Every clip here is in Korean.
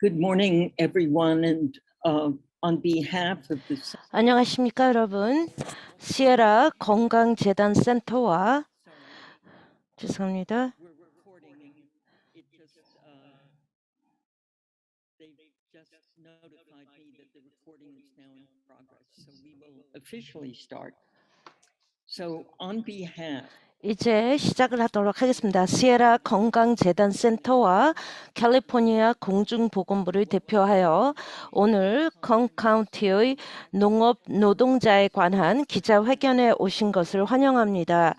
Good morning, everyone, and on behalf of the 안녕하십니까 여러분. 시에라 건강재단센터와 죄송합니다. we're recording. It just they just notified me that the recording is now in progress, so we will officially start. So on behalf 이제 시작을 하도록 하겠습니다. 시에라 건강재단센터와 캘리포니아 공중보건부를 대표하여 오늘 컨 카운티의 농업 노동자에 관한 기자회견에 오신 것을 환영합니다.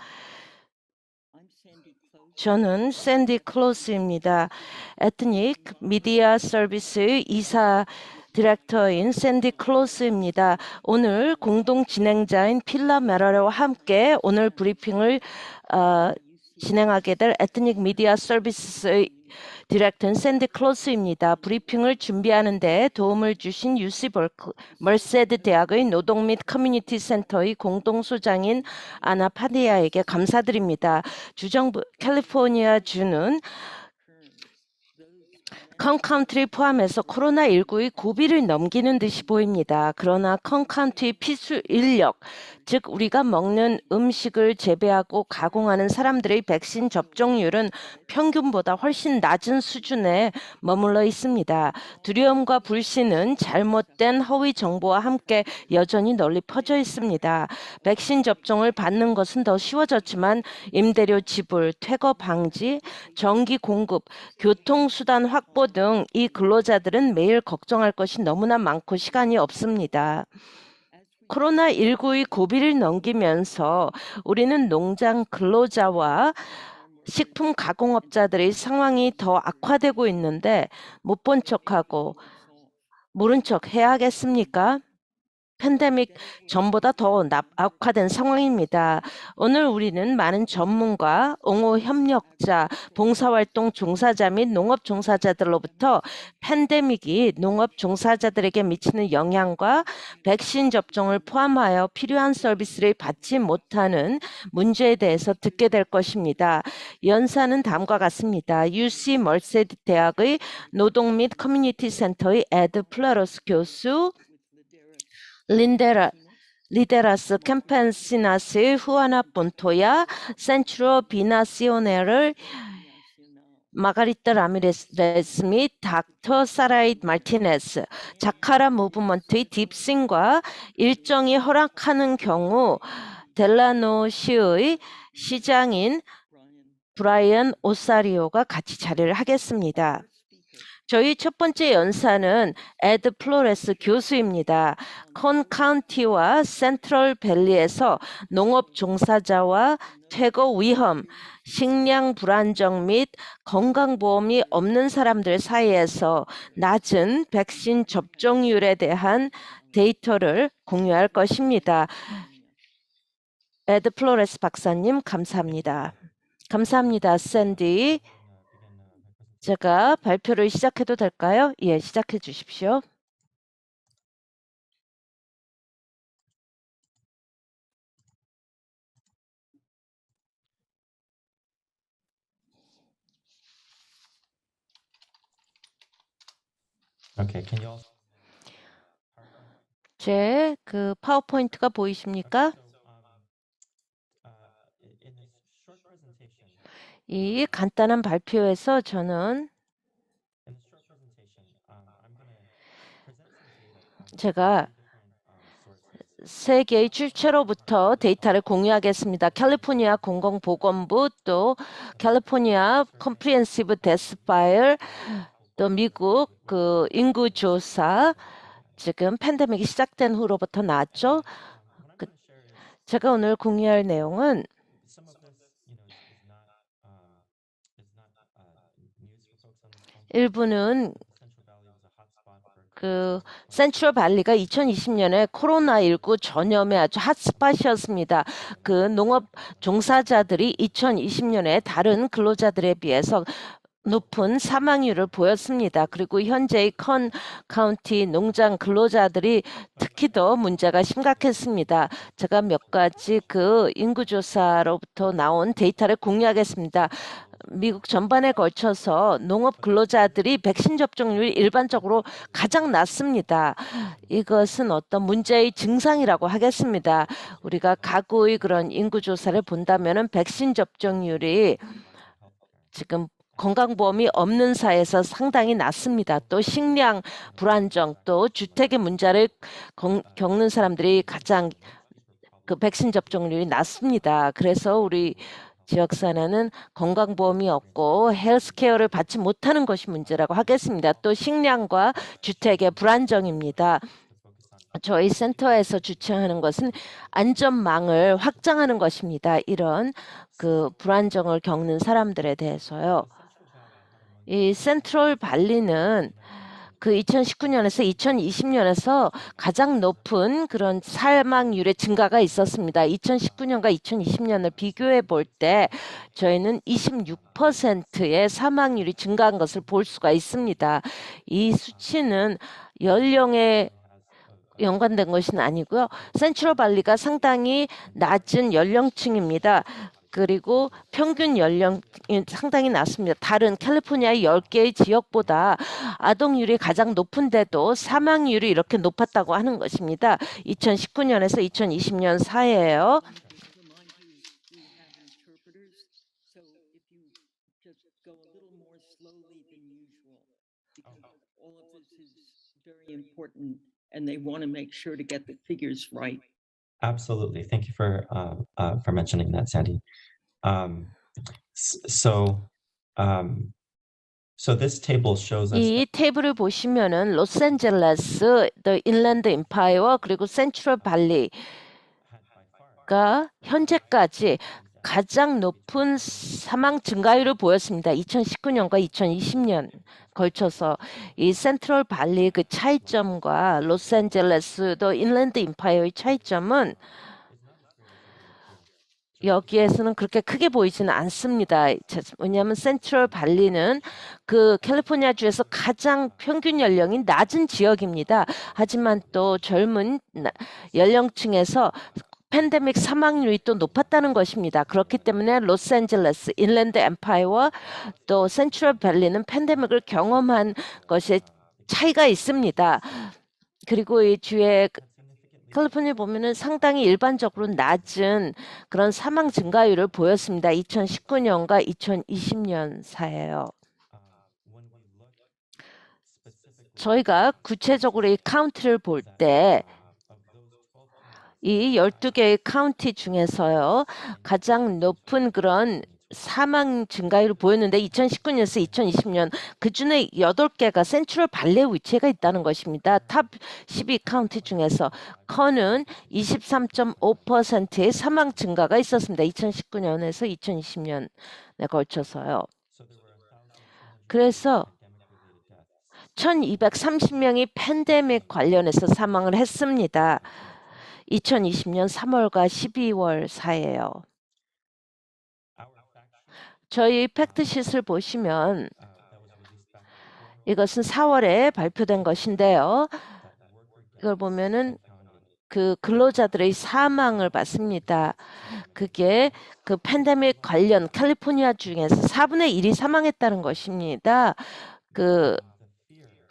I'm Sandy Close. 저는 샌디 클로스입니다. 에트닉 미디어 서비스 이사 디렉터인 샌디 클로스입니다. 오늘 공동 진행자인 필라 메라와 함께 오늘 브리핑을 진행하게 될 에트닉 미디어 서비스 디렉터인 샌디 클로스입니다. 브리핑을 준비하는 데 도움을 주신 UC 멀세드 대학의 노동 및 커뮤니티 센터의 공동소장인 아나 파디아에게 감사드립니다. 주정부 캘리포니아 주는 컨 카운티를 포함해서 코로나19의 고비를 넘기는 듯이 보입니다. 그러나 컨 카운티의 필수 인력, 즉 우리가 먹는 음식을 재배하고 가공하는 사람들의 백신 접종률은 평균보다 훨씬 낮은 수준에 머물러 있습니다. 두려움과 불신은 잘못된 허위 정보와 함께 여전히 널리 퍼져 있습니다. 백신 접종을 받는 것은 더 쉬워졌지만 임대료 지불, 퇴거 방지, 전기 공급, 교통수단 확보 등 이 근로자들은 매일 걱정할 것이 너무나 많고 시간이 없습니다. 코로나19의 고비를 넘기면서 우리는 농장 근로자와 식품 가공업자들의 상황이 더 악화되고 있는데 못 본 척하고 모른 척 해야겠습니까? 팬데믹 전보다 더 악화된 상황입니다. 오늘 우리는 많은 전문가, 옹호 협력자, 봉사활동 종사자 및 농업 종사자들로부터 팬데믹이 농업 종사자들에게 미치는 영향과 백신 접종을 포함하여 필요한 서비스를 받지 못하는 문제에 대해서 듣게 될 것입니다. 연사는 다음과 같습니다. UC 멀세드 대학의 노동 및 커뮤니티 센터의 에드 플라로스 교수, 리데라스 캠펜시나스의 후아나 본토야, 센트로 비나시오네를 마가리타 라미레스 및 닥터 사라이 마르티네스, 자카라 무브먼트의 딥싱과 일정이 허락하는 경우 델라노시의 시장인 브라이언 오사리오가 같이 자리를 하겠습니다. 저희 첫 번째 연사는 에드 플로레스 교수입니다. 컨 카운티와 센트럴 밸리에서 농업 종사자와 퇴거 위험, 식량 불안정 및 건강보험이 없는 사람들 사이에서 낮은 백신 접종률에 대한 데이터를 공유할 것입니다. 에드 플로레스 박사님 감사합니다. 감사합니다, 샌디. 제가 발표를 시작해도 될까요? 예, 시작해 주십시오. Okay, can you all 제 그 파워포인트가 보이십니까? in this short presentation, 이 간단한 발표에서 저는 I'm going to present some data from 제가 different sources. 세 개의 출처로부터 데이터를 공유하겠습니다. 캘리포니아 공공보건부, 또 캘리포니아 컴프리헨시브 데스 파일, 또 미국 그 인구조사, 지금 팬데믹이 시작된 후로부터 나왔죠. What I'm going to share is 제가 오늘 공유할 내용은 some of this, is not news for folks on this phone. 일부는 Central Valley was a hotspot for 그 센트럴 발리가 2020년에 코로나19 전염의 아주 핫스팟이었습니다. 그 농업 종사자들이 2020년에 다른 근로자들에 비해서 높은 사망률을 보였습니다. 그리고 현재의 컨 카운티 농장 근로자들이 특히 더 문제가 심각했습니다. 제가 몇 가지 그 인구조사로부터 나온 데이터를 공유하겠습니다. 미국 전반에 걸쳐서 농업 근로자들이 백신 접종률이 일반적으로 가장 낮습니다. 이것은 어떤 문제의 증상이라고 하겠습니다. 우리가 가구의 그런 인구조사를 본다면은 백신 접종률이 지금 건강보험이 없는 사회에서 상당히 낮습니다. 또 식량 불안정, 또 주택의 문제를 겪는 사람들이 가장 그 백신 접종률이 낮습니다. 그래서 우리 지역사회는 건강보험이 없고 헬스케어를 받지 못하는 것이 문제라고 하겠습니다. 또 식량과 주택의 불안정입니다. 저희 센터에서 주최하는 것은 안전망을 확장하는 것입니다. 이런 그 불안정을 겪는 사람들에 대해서요. 이 센트럴 발리는 그 2019년에서 2020년에서 가장 높은 그런 사망률의 증가가 있었습니다. 2019년과 2020년을 비교해 볼 때 저희는 26%의 사망률이 증가한 것을 볼 수가 있습니다. 이 수치는 연령에 연관된 것은 아니고요. 센트럴 발리가 상당히 낮은 연령층입니다. 그리고 평균 연령이 상당히 낮습니다. 다른 캘리포니아의 10개의 지역보다 아동률이 가장 높은데도 사망률이 이렇게 높았다고 하는 것입니다. 2019년에서 2020년 사이에요. And they want to make sure to get the figures right. Absolutely. Thank you for mentioning that, Sandy. So this table shows us 이 테이블을 보시면은 로스앤젤레스, 더 인랜드 임파이어 그리고 센트럴 발리가 현재까지 가장 높은 사망 증가율을 보였습니다. 2019년과 2020년 걸쳐서 이 센트럴 발리 그 차이점과 로스앤젤레스 더 인랜드 임파이어의 차이점은 여기에서는 그렇게 크게 보이지는 않습니다. 왜냐하면 센트럴 발리는 그 캘리포니아 주에서 가장 평균 연령이 낮은 지역입니다. 하지만 또 젊은 연령층에서 팬데믹 사망률이 또 높았다는 것입니다. 그렇기 때문에 로스앤젤레스, 인랜드 엠파이어와 또 센트럴 밸리는 팬데믹을 경험한 것에 차이가 있습니다. 그리고 이 주에 캘리포니아 보면은 상당히 일반적으로 낮은 그런 사망 증가율을 보였습니다. 2019년과 2020년 사이에요. 저희가 구체적으로 이 카운티를 볼 때 이 12개의 카운티 중에서요. 가장 높은 그런 사망 증가율을 보였는데 2019년에서 2020년 그중에 8개가 센트럴 발리에 위치가 있다는 것입니다. 탑 12 카운티 중에서 컨은 23.5%의 사망 증가가 있었습니다. 2019년에서 2020년에 걸쳐서요. 그래서 1230명이 팬데믹 관련해서 사망을 했습니다. 2020년 3월과 12월 사이에요. 저희 팩트시트를 보시면 이것은 4월에 발표된 것인데요. 이걸 보면은 그 근로자들의 사망을 봤습니다. 그게 그 팬데믹 관련 캘리포니아 중에서 4분의 1이 사망했다는 것입니다. 그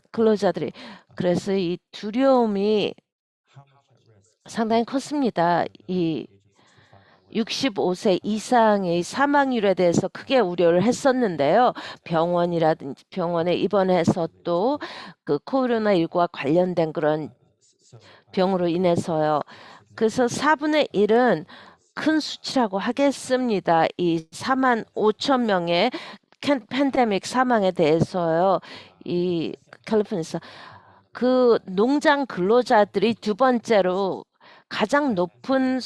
근로자들이. 그래서 이 두려움이 상당히 컸습니다. 이 65세 이상의 사망률에 대해서 크게 우려를 했었는데요. 병원이라든지 병원에 입원해서 또 그 코로나19와 관련된 그런 병으로 인해서요. 그래서 4분의 1은 큰 수치라고 하겠습니다. 이 4만 5천 명의 팬데믹 사망에 대해서요. 이 캘리포니아에서 그 농장 근로자들이 두 번째로 가장 높은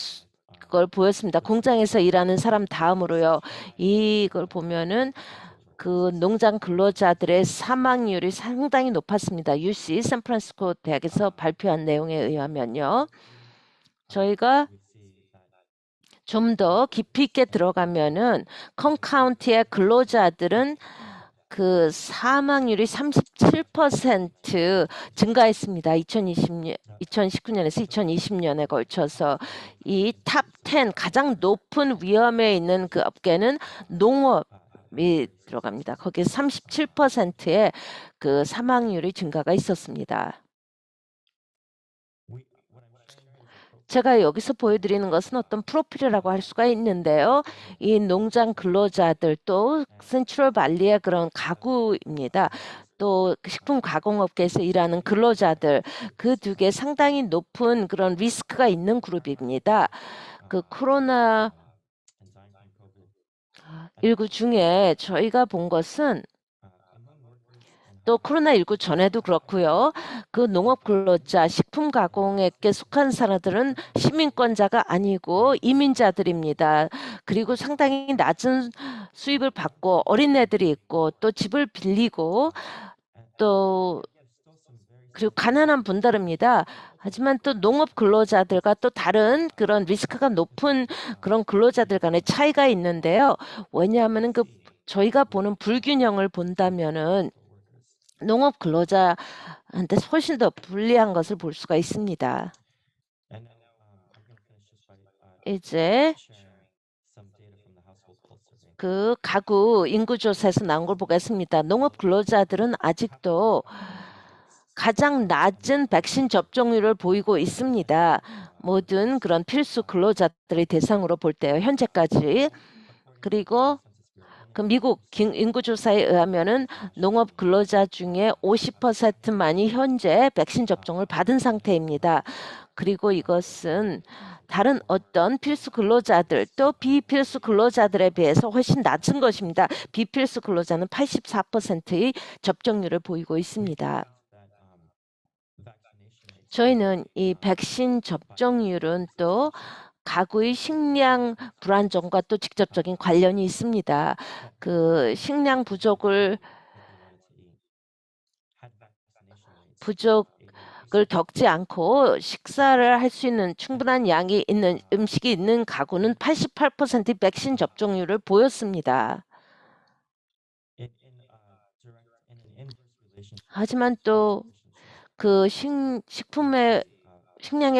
걸 보였습니다. 공장에서 일하는 사람 다음으로요. 이걸 보면은 그 농장 근로자들의 사망률이 상당히 높았습니다. UC 샌프란시스코 대학에서 발표한 내용에 의하면요. 저희가 좀 더 깊이 있게 들어가면은 컨 카운티의 근로자들은 그 사망률이 37% 증가했습니다. 2019년에서 2020년에 걸쳐서 이 탑 10 가장 높은 위험에 있는 그 업계는 농업이 들어갑니다. 거기에 37%의 그 사망률이 증가가 있었습니다. 제가 여기서 보여드리는 것은 어떤 프로필이라고 할 수가 있는데요. 이 농장 근로자들 또 센트럴밸리의 그런 가구입니다. 또 식품 가공업계에서 일하는 근로자들 그 두 개 상당히 높은 그런 리스크가 있는 그룹입니다. 그 코로나 19 중에 저희가 본 것은 또 코로나19 전에도 그렇고요. 그 농업 근로자, 식품 가공업계 속한 사람들은 시민권자가 아니고 이민자들입니다. 그리고 상당히 낮은 수입을 받고 어린애들이 있고 또 집을 빌리고 또 그리고 가난한 분들입니다. 하지만 또 농업 근로자들과 또 다른 그런 리스크가 높은 그런 근로자들 간의 차이가 있는데요. 왜냐하면 그 저희가 보는 불균형을 본다면은 농업 근로자한테 훨씬 더 불리한 것을 볼 수가 있습니다. 이제 그 가구 인구조사에서 나온 걸 보겠습니다. 농업 근로자들은 아직도 가장 낮은 백신 접종률을 보이고 있습니다. 모든 그런 필수 근로자들의 대상으로 볼 때요. 현재까지. 그리고 그 미국 인구조사에 의하면은 농업 근로자 중에 50%만이 현재 백신 접종을 받은 상태입니다. 그리고 이것은 다른 어떤 필수 근로자들 또 비필수 근로자들에 비해서 훨씬 낮은 것입니다. 비필수 근로자는 84%의 접종률을 보이고 있습니다. 저희는 이 백신 접종률은 또 가구의 식량 불안정과 또 직접적인 관련이 있습니다. 그 식량 부족을 겪지 않고 식사를 할 수 있는 충분한 양이 있는 음식이 있는 가구는 88%의 백신 접종률을 보였습니다. 하지만 또 그 식량의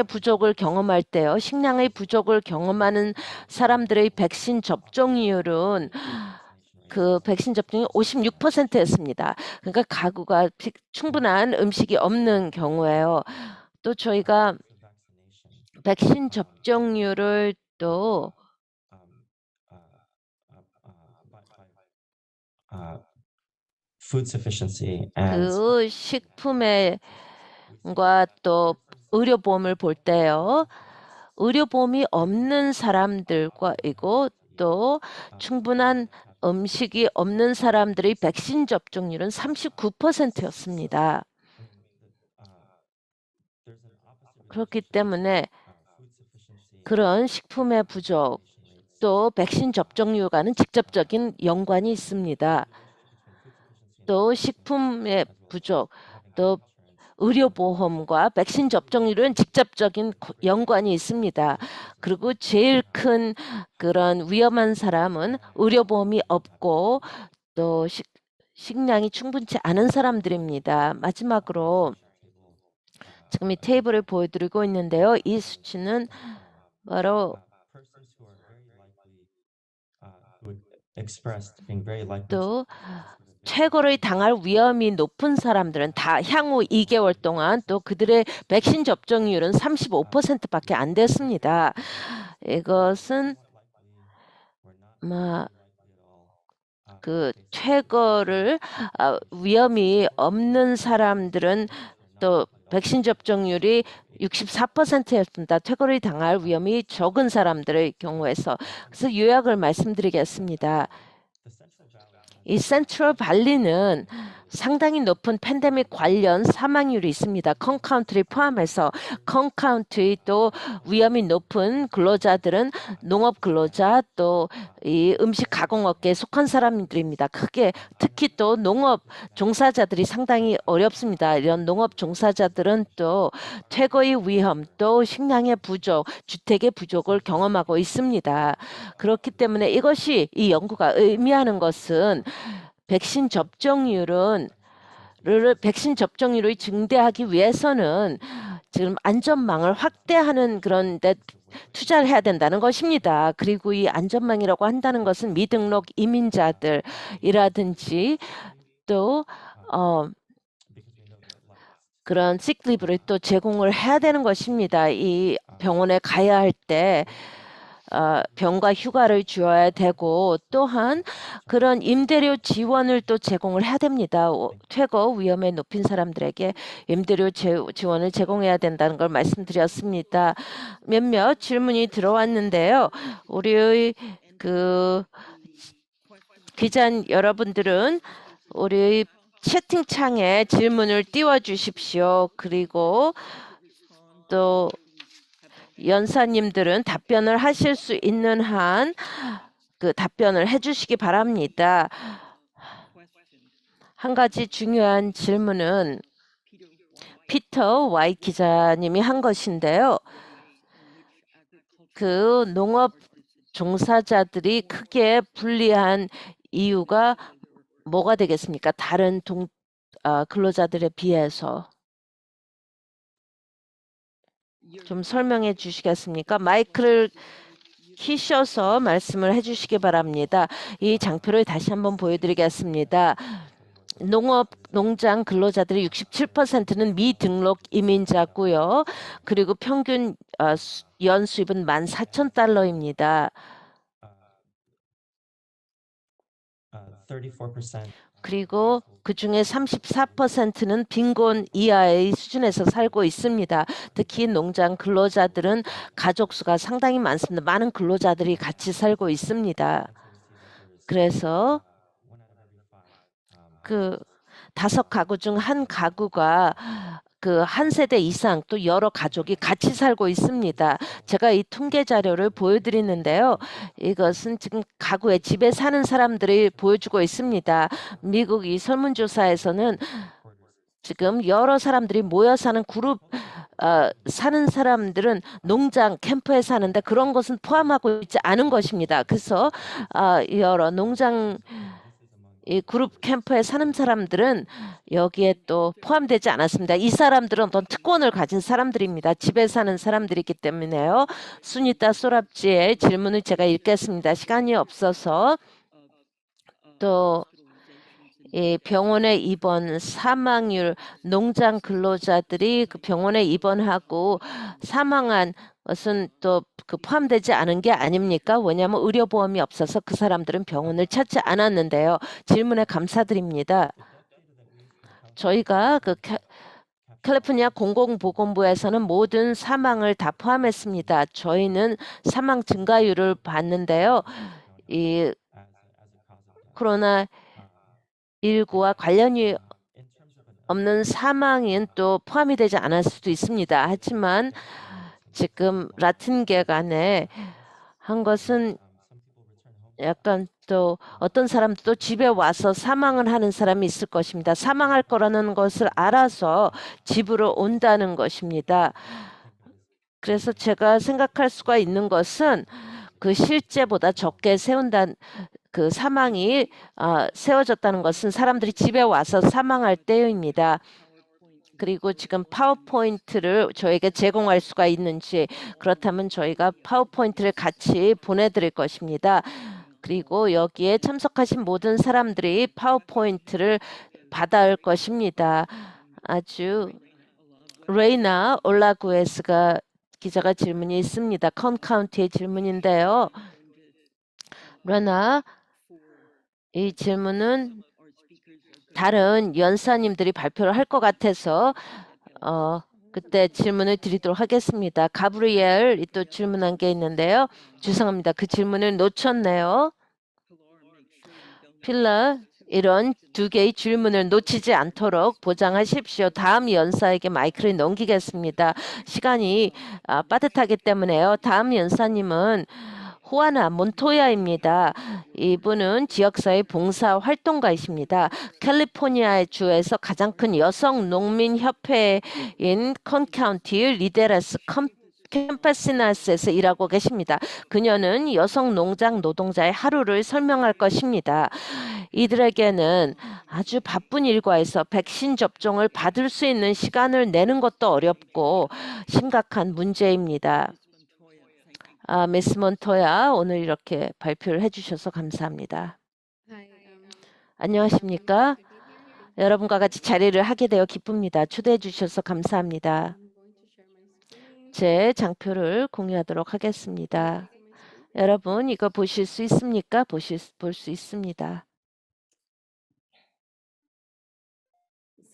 부족을 경험할 때요. 식량의 부족을 경험하는 사람들의 백신 접종률은 그 백신 접종이 56%였습니다. 그러니까 가구가 충분한 음식이 없는 경우에요. 또 저희가 백신 접종률을 또 food sufficiency and 그 식품과 또 의료보험을 볼 때요. 의료보험이 없는 사람들과 이고 또 충분한 음식이 없는 사람들의 백신 접종률은 39%였습니다. 그렇기 때문에 그런 식품의 부족 또 백신 접종률과는 직접적인 연관이 있습니다. 또 식품의 부족 또 의료보험과 백신 접종률은 직접적인 연관이 있습니다. 그리고 제일 큰 그런 위험한 사람은 의료보험이 없고 또 식량이 충분치 않은 사람들입니다. 마지막으로 지금 이 테이블을 보여드리고 있는데요. 이 수치는 바로 또 퇴거를 당할 위험이 높은 사람들은 다 향후 2개월 동안 또 그들의 백신 접종률은 35%밖에 안 됐습니다. 이것은 그 퇴거를 위험이 없는 사람들은 또 백신 접종률이 64%였습니다. 퇴거를 당할 위험이 적은 사람들의 경우에서. 그래서 요약을 말씀드리겠습니다. 이 센트럴밸리는 상당히 높은 팬데믹 관련 사망률이 있습니다. 콩카운티를 포함해서 콩카운티 또 위험이 높은 근로자들은 농업 근로자 또 이 음식 가공업계에 속한 사람들입니다. 특히 또 농업 종사자들이 상당히 어렵습니다. 이런 농업 종사자들은 또 퇴거의 위험 또 식량의 부족, 주택의 부족을 경험하고 있습니다. 그렇기 때문에 이것이 이 연구가 의미하는 것은 백신 접종률을 증대하기 위해서는 지금 안전망을 확대하는 그런 데 투자를 해야 된다는 것입니다. 그리고 이 안전망이라고 한다는 것은 미등록 이민자들이라든지 또 그런 시크리브를 또 제공을 해야 되는 것입니다. 이 병원에 가야 할 때 병가 휴가를 주어야 되고 또한 그런 임대료 지원을 또 제공을 해야 됩니다. 퇴거 위험에 높인 사람들에게 임대료 지원을 제공해야 된다는 걸 말씀드렸습니다. 몇몇 질문이 들어왔는데요. 우리의 그 기자 여러분들은 우리 채팅창에 질문을 띄워 주십시오. 그리고 또 연사님들은 답변을 하실 수 있는 한 그 답변을 해주시기 바랍니다. 한 가지 중요한 질문은 피터 와이 기자님이 한 것인데요. 그 농업 종사자들이 크게 불리한 이유가 뭐가 되겠습니까? 다른 근로자들에 비해서. 좀 설명해 주시겠습니까? 마이크를 키셔서 말씀을 해주시기 바랍니다. 이 장표를 다시 한번 보여드리겠습니다. 농장 근로자들의 67%는 미등록 이민자고요. 그리고 평균 연수입은 $14,000입니다. 34% 그리고 그 중에 34%는 빈곤 이하의 수준에서 살고 있습니다. 특히 농장 근로자들은 가족 수가 상당히 많습니다. 많은 근로자들이 같이 살고 있습니다. 그래서 그 5가구 중 한 가구가 그 한 세대 이상 또 여러 가족이 같이 살고 있습니다. 제가 이 통계 자료를 보여드리는데요. 이것은 지금 가구에 집에 사는 사람들이 보여주고 있습니다. 미국 이 설문조사에서는 지금 여러 사람들이 모여 사는 그룹 사는 사람들은 농장 캠프에 사는데 그런 것은 포함하고 있지 않은 것입니다. 그래서 여러 농장 이 그룹 캠프에 사는 사람들은 여기에 또 포함되지 않았습니다. 이 사람들은 어떤 특권을 가진 사람들입니다. 집에 사는 사람들이기 때문에요. 수니타 소랍지의 질문을 제가 읽겠습니다. 시간이 없어서. 또 이 병원에 입원 사망률, 농장 근로자들이 그 병원에 입원하고 사망한 것은 또 그 포함되지 않은 게 아닙니까? 왜냐하면 의료보험이 없어서 그 사람들은 병원을 찾지 않았는데요. 질문에 감사드립니다. 저희가 그 캘리포니아 공공보건부에서는 모든 사망을 다 포함했습니다. 저희는 사망 증가율을 봤는데요. 이 코로나19와 관련이 없는 사망은 또 포함이 되지 않을 수도 있습니다. 하지만 지금 라틴계간에 한 것은 약간 또 어떤 사람들도 집에 와서 사망을 하는 사람이 있을 것입니다. 사망할 거라는 것을 알아서 집으로 온다는 것입니다. 그래서 제가 생각할 수가 있는 것은 그 실제보다 적게 그 사망이 세워졌다는 것은 사람들이 집에 와서 사망할 때입니다. 그리고 지금 파워포인트를 저에게 제공할 수가 있는지 그렇다면 저희가 파워포인트를 같이 보내드릴 것입니다. 그리고 여기에 참석하신 모든 사람들이 파워포인트를 받아올 것입니다. 아주 레이나 올라구에스가 기자가 질문이 있습니다. 컨 카운티의 질문인데요. 레나, 이 질문은 다른 연사님들이 발표를 할 것 같아서 그때 질문을 드리도록 하겠습니다. 가브리엘 또 질문한 게 있는데요. 죄송합니다. 그 질문을 놓쳤네요. 필라, 이런 2개의 질문을 놓치지 않도록 보장하십시오. 다음 연사에게 마이크를 넘기겠습니다. 시간이 빠듯하기 때문에요. 다음 연사님은 호아나 몬토야입니다. 이분은 지역사회 봉사 활동가이십니다. 캘리포니아 주에서 가장 큰 여성 농민 협회인 컨카운티 리데레스 캠퍼시나스에서 일하고 계십니다. 그녀는 여성 농장 노동자의 하루를 설명할 것입니다. 이들에게는 아주 바쁜 일과에서 백신 접종을 받을 수 있는 시간을 내는 것도 어렵고 심각한 문제입니다. 미스 몬토야, 오늘 이렇게 발표를 해주셔서 감사합니다. 안녕하십니까? 여러분과 같이 자리를 하게 되어 기쁩니다. 초대해 주셔서 감사합니다. 제 장표를 공유하도록 하겠습니다. 여러분, 이거 보실 수 있습니까? 볼 수 있습니다.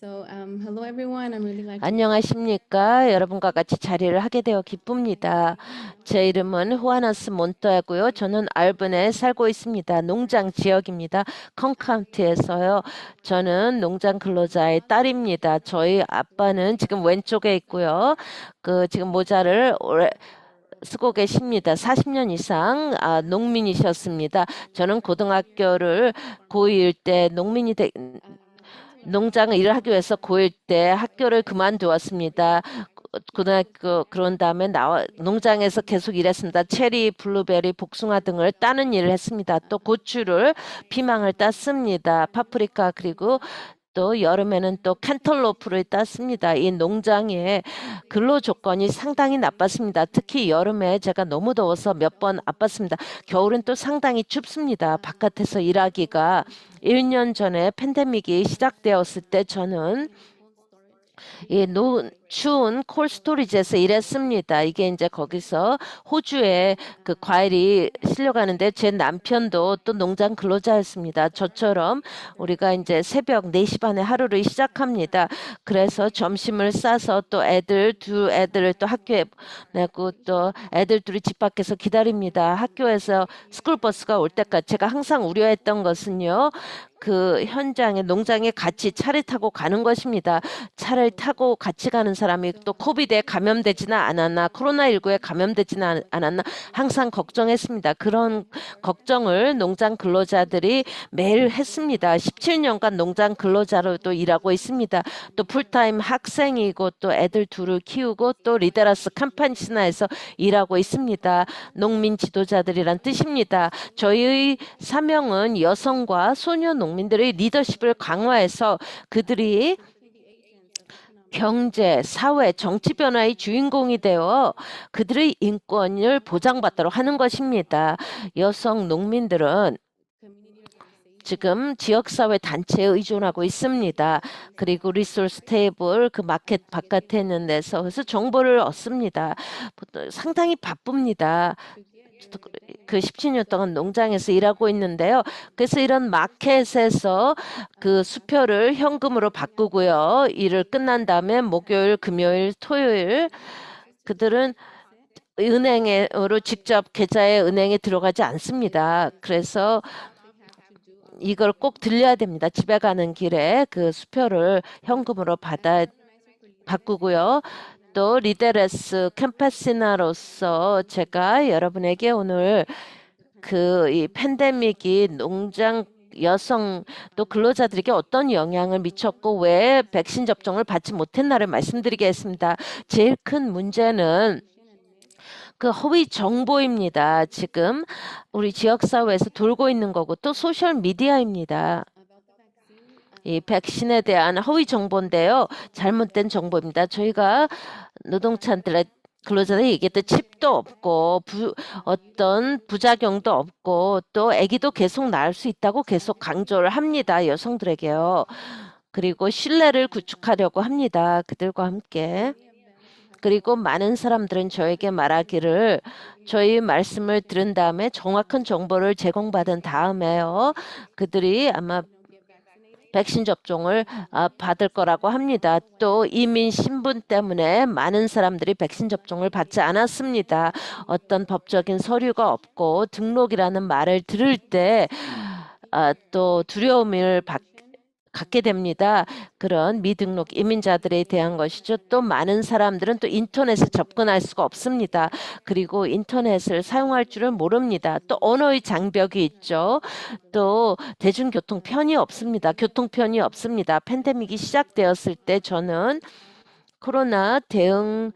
Hello everyone. I'm really glad to 안녕하십니까? 여러분과 같이 자리를 하게 되어 기쁩니다. 제 이름은 후아나스 몬토야고요. 저는 알번에 살고 있습니다. 농장 지역입니다. 컨카운티에서요. 저는 농장 근로자의 딸입니다. 저희 아빠는 지금 왼쪽에 있고요. 지금 모자를 쓰고 계십니다. 40년 이상 농민이셨습니다. 저는 고등학교를 고1 때 농장 일을 하기 위해서 고1 때 학교를 그만두었습니다. 고등학교 그런 다음에 농장에서 계속 일했습니다. 체리, 블루베리, 복숭아 등을 따는 일을 했습니다. 또 고추를 피망을 땄습니다. 파프리카 그리고 또 여름에는 또 캔털로프를 땄습니다. 이 농장의 근로 조건이 상당히 나빴습니다. 특히 여름에 제가 너무 더워서 몇 번 아팠습니다. 겨울은 또 상당히 춥습니다. 바깥에서 일하기가 1년 전에 팬데믹이 시작되었을 때 저는 이 추운 콜스토리지에서 일했습니다. 이게 이제 거기서 호주에 그 과일이 실려가는데 제 남편도 또 농장 근로자였습니다. 저처럼 우리가 이제 새벽 4시 반에 하루를 시작합니다. 그래서 점심을 싸서 또 두 애들을 또 학교에 보내고 또 애들 둘이 집 밖에서 기다립니다. 학교에서 스쿨버스가 올 때까지 제가 항상 우려했던 것은요. 그 현장에 농장에 같이 차를 타고 가는 것입니다. 차를 타고 같이 가는 사람이 또 코비드에 감염되지는 않았나 코로나19에 감염되지는 않았나 항상 걱정했습니다. 그런 걱정을 농장 근로자들이 매일 했습니다. 17년간 농장 근로자로도 일하고 있습니다. 또 풀타임 학생이고 또 애들 둘을 키우고 또 리데라스 캄파니스나에서 일하고 있습니다. 농민 지도자들이란 뜻입니다. 저희의 사명은 여성과 소녀 농민들의 리더십을 강화해서 그들이 경제, 사회, 정치 변화의 주인공이 되어 그들의 인권을 보장받도록 하는 것입니다. 여성 농민들은 지금 지역사회 단체에 의존하고 있습니다. 그리고 리소스 테이블 그 마켓 바깥에 있는 데서 그래서 정보를 얻습니다. 상당히 바쁩니다. 그 17년 동안 농장에서 일하고 있는데요. 그래서 이런 마켓에서 그 수표를 현금으로 바꾸고요. 일을 끝난 다음에 목요일, 금요일, 토요일 그들은 은행으로 직접 계좌에 은행에 들어가지 않습니다. 그래서 이걸 꼭 들려야 됩니다. 집에 가는 길에 그 수표를 현금으로 바꾸고요. 또 리데레스 캠파시나로서 제가 여러분에게 오늘 이 팬데믹이 농장 여성 또 근로자들에게 어떤 영향을 미쳤고 왜 백신 접종을 받지 못했나를 말씀드리겠습니다. 제일 큰 문제는 그 허위 정보입니다. 지금 우리 지역사회에서 돌고 있는 거고 또 소셜 미디어입니다. 이 백신에 대한 허위 정보인데요. 잘못된 정보입니다. 저희가 노동자들의 근로자들이 얘기했던 칩도 없고 어떤 부작용도 없고 또 아기도 계속 낳을 수 있다고 계속 강조를 합니다. 여성들에게요. 그리고 신뢰를 구축하려고 합니다. 그들과 함께. 그리고 많은 사람들은 저에게 말하기를 저희 말씀을 들은 다음에 정확한 정보를 제공받은 다음에요. 그들이 아마 백신 접종을 받을 거라고 합니다. 또 이민 신분 때문에 많은 사람들이 백신 접종을 받지 않았습니다. 어떤 법적인 서류가 없고 등록이라는 말을 들을 때 또 두려움을 갖게 됩니다. 그런 미등록 이민자들에 대한 것이죠. 또 많은 사람들은 또 인터넷에 접근할 수가 없습니다. 그리고 인터넷을 사용할 줄을 모릅니다. 또 언어의 장벽이 있죠. 또 대중교통편이 없습니다. 교통편이 없습니다. 팬데믹이 시작되었을 때 저는 코로나 대응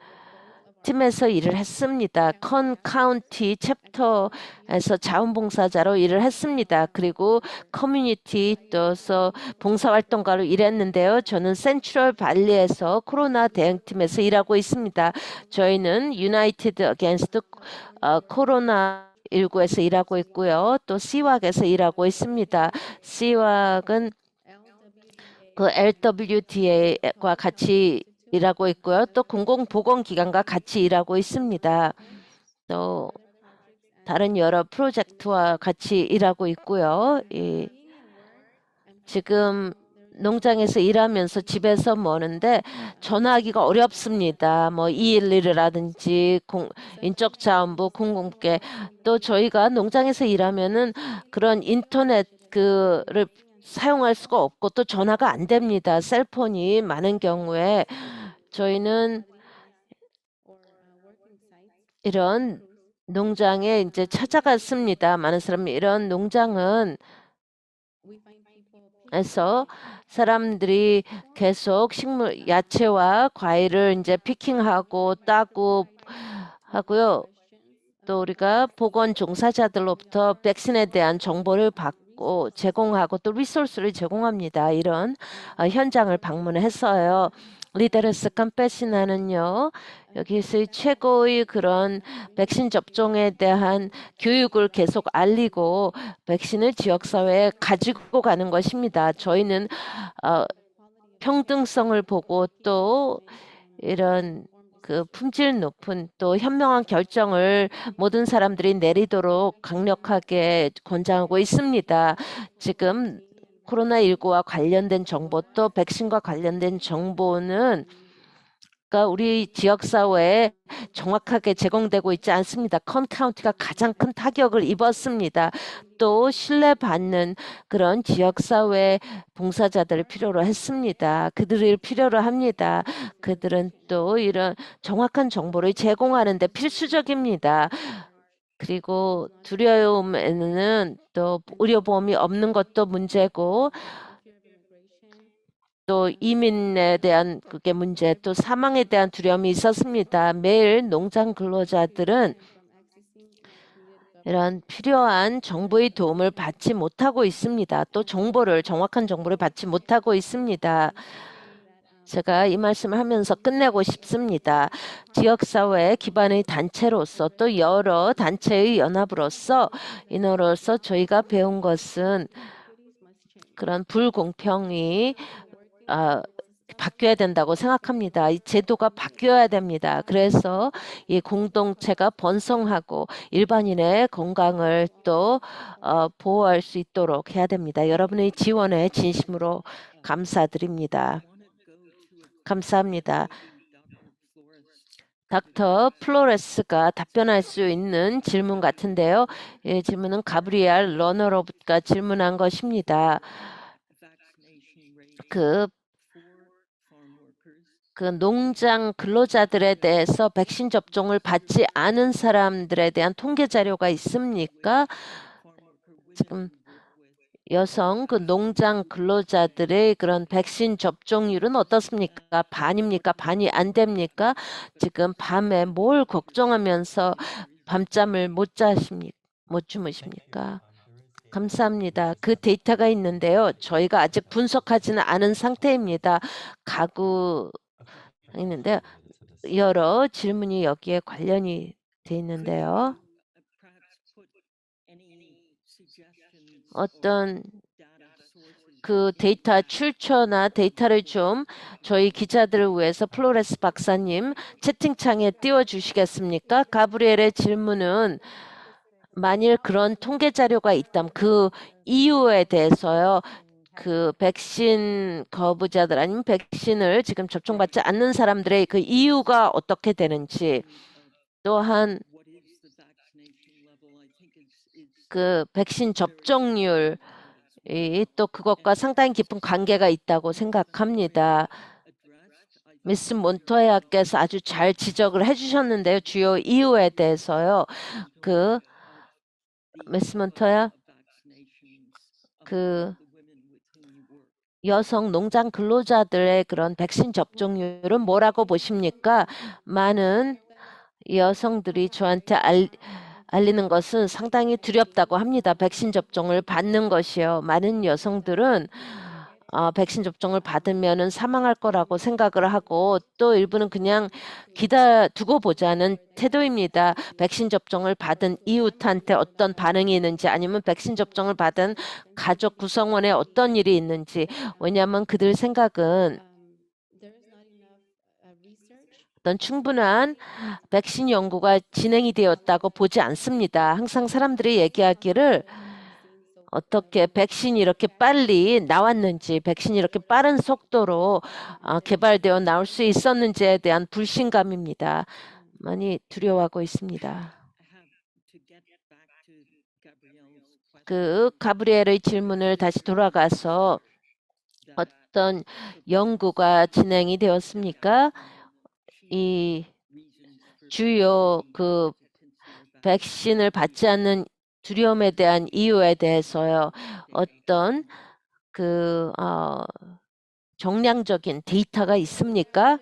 팀에서 일을 했습니다. 컨 카운티 챕터에서 자원봉사자로 일을 했습니다. 그리고 커뮤니티 또서 봉사활동가로 일했는데요. 저는 센트럴 발리에서 코로나 대응팀에서 일하고 있습니다. 저희는 유나이티드 어게인스트 코로나 19에서 일하고 있고요. 또 CWAC에서 일하고 있습니다. CWAC은 그 LWDA과 같이 일하고 있고요. 또 공공보건기관과 같이 일하고 있습니다. 또 다른 여러 프로젝트와 같이 일하고 있고요. 지금 농장에서 일하면서 집에서 뭐는데 전화하기가 어렵습니다. 뭐 211이라든지 인적자원부 공공부께 또 저희가 농장에서 일하면은 그런 인터넷 그를 사용할 수가 없고 또 전화가 안 됩니다. 셀폰이 많은 경우에 저희는 이런 농장에 이제 찾아갔습니다. 많은 사람이 이런 농장은 에서 사람들이 계속 식물, 야채와 과일을 이제 피킹하고 따고 하고요. 또 우리가 보건 종사자들로부터 백신에 대한 정보를 받고 제공하고 또 리소스를 제공합니다. 이런 현장을 방문했어요. 리더레스 캄페시나는요. 여기서 최고의 그런 백신 접종에 대한 교육을 계속 알리고 백신을 지역사회에 가지고 가는 것입니다. 저희는 평등성을 보고 또 이런 그 품질 높은 또 현명한 결정을 모든 사람들이 내리도록 강력하게 권장하고 있습니다. 지금 코로나19와 관련된 정보 또 백신과 관련된 정보는 우리 지역사회에 정확하게 제공되고 있지 않습니다. 컨 카운티가 가장 큰 타격을 입었습니다. 또 신뢰받는 그런 지역사회 봉사자들을 필요로 했습니다. 그들을 필요로 합니다. 그들은 또 이런 정확한 정보를 제공하는 데 필수적입니다. 그리고 두려움에는 또 의료보험이 없는 것도 문제고 또 이민에 대한 그게 문제, 또 사망에 대한 두려움이 있었습니다. 매일 농장 근로자들은 이런 필요한 정부의 도움을 받지 못하고 있습니다. 또 정확한 정보를 받지 못하고 있습니다. 제가 이 말씀을 하면서 끝내고 싶습니다. 지역사회 기반의 단체로서 또 여러 단체의 연합으로서 인원으로서 저희가 배운 것은 그런 불공평이 바뀌어야 된다고 생각합니다. 이 제도가 바뀌어야 됩니다. 그래서 이 공동체가 번성하고 일반인의 건강을 또 보호할 수 있도록 해야 됩니다. 여러분의 지원에 진심으로 감사드립니다. 감사합니다. 닥터 플로레스가 답변할 수 있는 질문 같은데요. 이 질문은 가브리엘 러너로부터 질문한 것입니다. 그 농장 근로자들에 대해서 백신 접종을 받지 않은 사람들에 대한 통계 자료가 있습니까? 지금 여성 농장 근로자들의 그런 백신 접종률은 어떻습니까? 반입니까? 반이 안 됩니까? 지금 밤에 뭘 걱정하면서 밤잠을 못 주무십니까? 감사합니다. 그 데이터가 있는데요. 저희가 아직 분석하지는 않은 상태입니다. 있는데 여러 질문이 여기에 관련이 돼 있는데요. 어떤 그 데이터 출처나 데이터를 좀 저희 기자들을 위해서 플로레스 박사님 채팅창에 띄워주시겠습니까? 가브리엘의 질문은 만일 그런 통계 자료가 있다면 그 이유에 대해서요. 그 백신 거부자들 아니면 백신을 지금 접종받지 않는 사람들의 그 이유가 어떻게 되는지 또한 그 백신 접종률 또 그것과 상당히 깊은 관계가 있다고 생각합니다. 미스 몬토야께서 아주 잘 지적을 해주셨는데요. 주요 이유에 대해서요. 미스 몬토야 여성 농장 근로자들의 그런 백신 접종률은 뭐라고 보십니까? 많은 여성들이 저한테 알리는 것은 상당히 두렵다고 합니다. 백신 접종을 받는 것이요. 많은 여성들은 백신 접종을 받으면은 사망할 거라고 생각을 하고 또 일부는 그냥 두고 보자는 태도입니다. 백신 접종을 받은 이웃한테 어떤 반응이 있는지 아니면 백신 접종을 받은 가족 구성원에 어떤 일이 있는지 왜냐하면 그들 생각은 there is not enough research. 어떤 충분한 백신 연구가 진행이 되었다고 보지 않습니다. 항상 사람들이 얘기하기를 어떻게 백신이 이렇게 빨리 나왔는지, 백신이 이렇게 빠른 속도로 개발되어 나올 수 있었는지에 대한 불신감입니다. 많이 두려워하고 있습니다. have to get back to Gabrielle's question 그 가브리엘의 질문을 다시 돌아가서 that 어떤 연구가 진행이 되었습니까? 이 reasons for 주요 그 hesitancy or 백신을 받지 않는 두려움에 대한 이유에 대해서요. 어떤 정량적인 데이터가 있습니까? On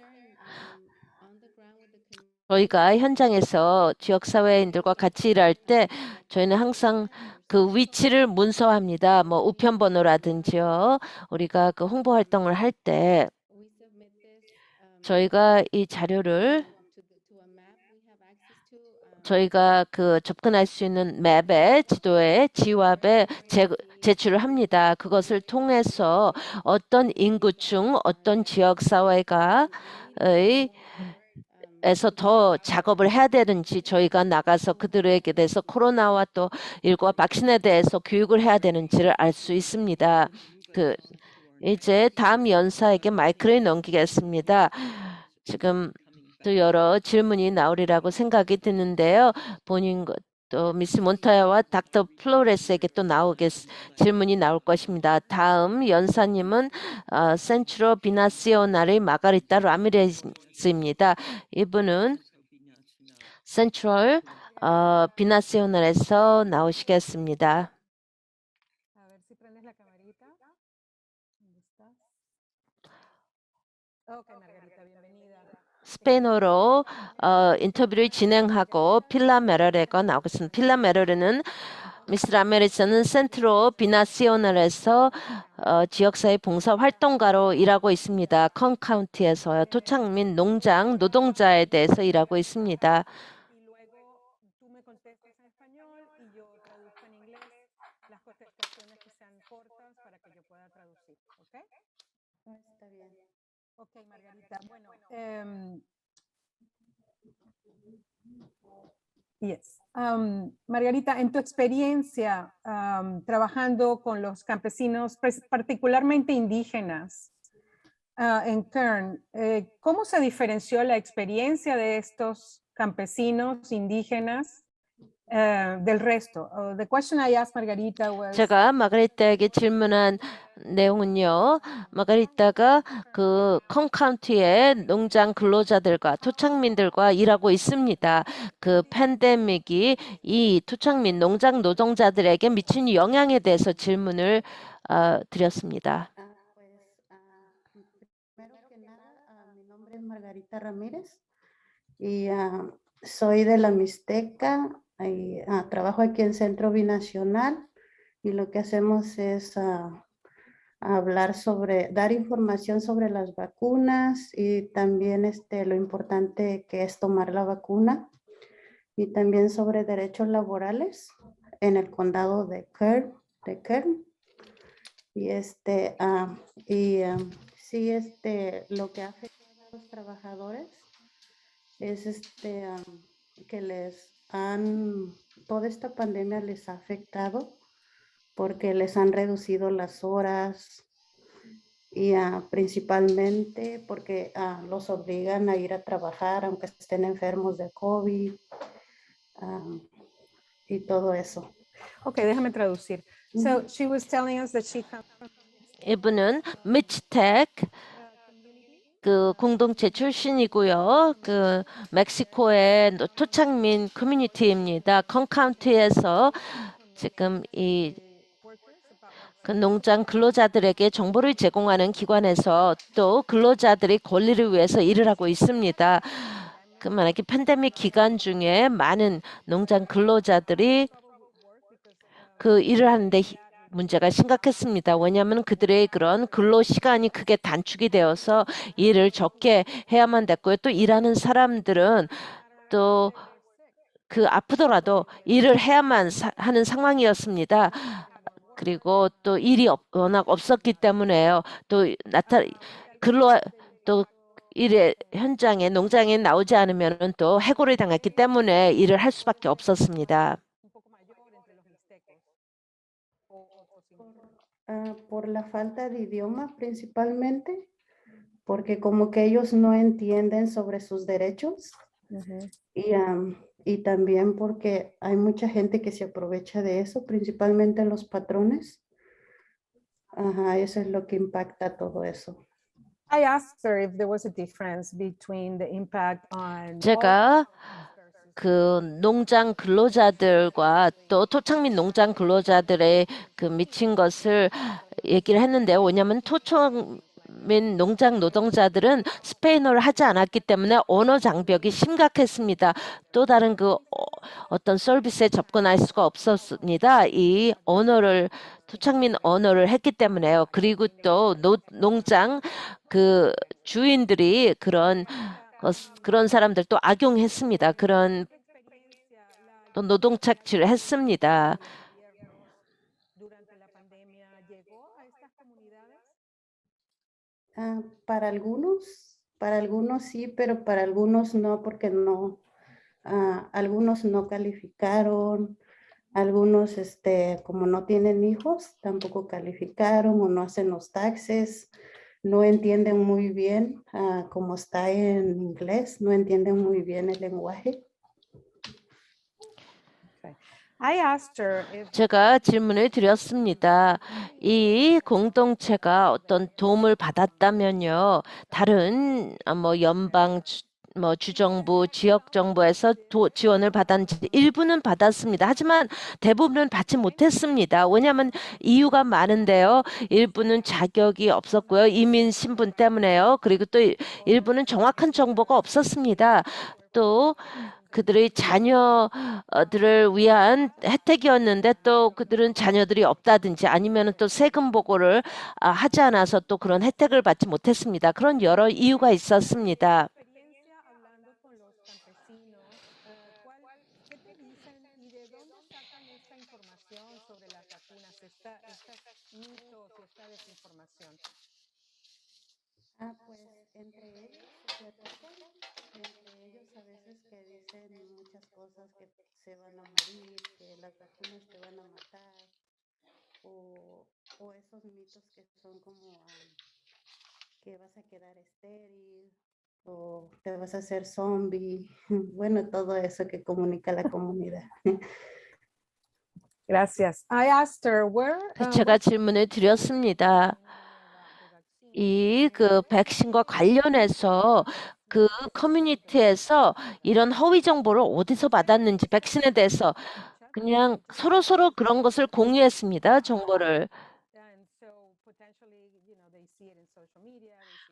the ground with the community. 저희가 현장에서 지역사회인들과 같이 일할 때 저희는 항상 그 위치를 문서합니다. 뭐 우편번호라든지요. 우리가 그 홍보 활동을 할 때 We submit this 저희가 이 자료를 to a map we have access to. 저희가 그 접근할 수 있는 맵에 지도에 지와에 제출을 합니다. 그것을 통해서 어떤 인구층, 어떤 지역 사회가 에서 더 작업을 해야 되는지 저희가 나가서 그들에게 대해서 코로나와 또 일과 백신에 대해서 교육을 해야 되는지를 알 수 있습니다. 이제 다음 연사에게 마이크를 넘기겠습니다. 지금 또 여러 질문이 나오리라고 생각이 드는데요. 본인 또 미스 몬타야와 닥터 플로레스에게 또 질문이 나올 것입니다. 다음 연사님은 센트로 비나시오나의 마가리타 라미레스입니다. 이분은 센트럴 비나시오날에서 나오시겠습니다. A ver si prendes la camarita. ¿Dónde estás? Ok, Margarita, bienvenida. 스페인어로 인터뷰를 진행하고 필라 메러레가 나오겠습니다. 필라 메러레는 미스 라메리스는 센트로 비나시오널에서 지역사회 봉사 활동가로 일하고 있습니다. 컨 카운티에서요. 토착 및 농장 노동자에 대해서 일하고 있습니다. Y luego tú me contestas en español y yo traduzco en inglés las contestaciones que sean cortas para que yo pueda traducir. ¿Ok? Está bien. Ok, Margarita. Bueno, yes. Margarita, en tu experiencia trabajando con los campesinos, particularmente indígenas, en Kern, ¿cómo se diferenció la experiencia de estos campesinos indígenas del resto? The question I asked Margarita was, 제가 마가리타에게 질문한 내용은요. 마가리타가 그 컨 카운티의 농장 근로자들과 토착민들과 일하고 있습니다. 그 팬데믹이 이 토착민 농장 노동자들에게 미친 영향에 대해서 질문을 드렸습니다. Primero que nada, mi nombre es Margarita Ramírez y soy de la Mixteca y trabajo aquí en Centro Binacional y lo que hacemos es dar información sobre las vacunas y también lo importante que es tomar la vacuna y también sobre derechos laborales en el condado de Kern. Y sí, lo que ha afectado a los trabajadores es que toda esta pandemia les ha afectado porque les han reducido las horas y principalmente porque los obligan a ir a trabajar aunque estén enfermos de COVID y todo eso. ok, déjame traducir. So she was telling us that she comes from 이분은 미치텍 그 공동체 출신이고요. 그 멕시코의 토착민 커뮤니티입니다. 컨 카운티에서 지금 그 농장 근로자들에게 정보를 제공하는 기관에서 또 근로자들의 권리를 위해서 일을 하고 있습니다. 그 만약에 팬데믹 기간 중에 많은 농장 근로자들이 그 일을 하는데 문제가 심각했습니다. 왜냐하면 그들의 그런 근로 시간이 크게 단축이 되어서 일을 적게 해야만 됐고요. 또 일하는 사람들은 또 그 아프더라도 일을 해야만 하는 상황이었습니다. 그리고 또 일이 워낙 없었기 때문에요. 또 또 일의 현장에 농장에 나오지 않으면은 또 해고를 당했기 때문에 일을 할 수밖에 없었습니다. Por la falta de idioma principalmente, porque como que ellos no entienden sobre sus derechos y también porque hay mucha gente que se aprovecha de eso, principalmente los patrones. Ajá, eso es lo que impacta todo eso. I asked her if there was a difference between the impact on 제가 그 농장 근로자들과 또 토착민 농장 근로자들의 그 미친 것을 얘기를 했는데요. 왜냐하면 토착민 농장 노동자들은 스페인어를 하지 않았기 때문에 언어 장벽이 심각했습니다. 또 다른 그 어떤 서비스에 접근할 수가 없었습니다. 이 언어를 토착민 언어를 했기 때문에요. 그리고 또 농장 그 주인들이 그런 사람들 또 악용했습니다. 그런 또 노동 착취를 했습니다. Para algunos sí, pero para algunos no, porque no, algunos no calificaron, algunos como no tienen hijos, tampoco calificaron o no hacen los taxes, no entienden muy bien cómo está en inglés, no entienden muy bien el lenguaje. I asked her if 제가 질문을 드렸습니다. 이 공동체가 어떤 도움을 받았다면요. 다른 뭐 연방 뭐 주정부, 지역 정부에서 지원을 받았는지 일부는 받았습니다. 하지만 대부분은 받지 못했습니다. 왜냐하면 이유가 많은데요. 일부는 자격이 없었고요. 이민 신분 때문에요. 그리고 또 일부는 정확한 정보가 없었습니다. 또 그들의 자녀들을 위한 혜택이었는데 또 그들은 자녀들이 없다든지 아니면 또 세금 보고를 하지 않아서 또 그런 혜택을 받지 못했습니다. 그런 여러 이유가 있었습니다. experiencia hablando con los campesinos, ¿qué te dicen y de dónde sacan esta información sobre las vacunas, estos mitos y esta desinformación? Pues entre ellos se platican, entre ellos a veces que dicen muchas cosas que se van a morir, que las vacunas te van a matar, o esos mitos que son como que vas a quedar estéril o te vas a hacer zombie, bueno, todo eso que comunica la comunidad. Gracias. I asked her where 제가 질문을 드렸습니다. 이 그 백신과 관련해서 그 커뮤니티에서 이런 허위 정보를 어디서 받았는지 백신에 대해서 그냥 서로 그런 것을 공유했습니다. 정보를.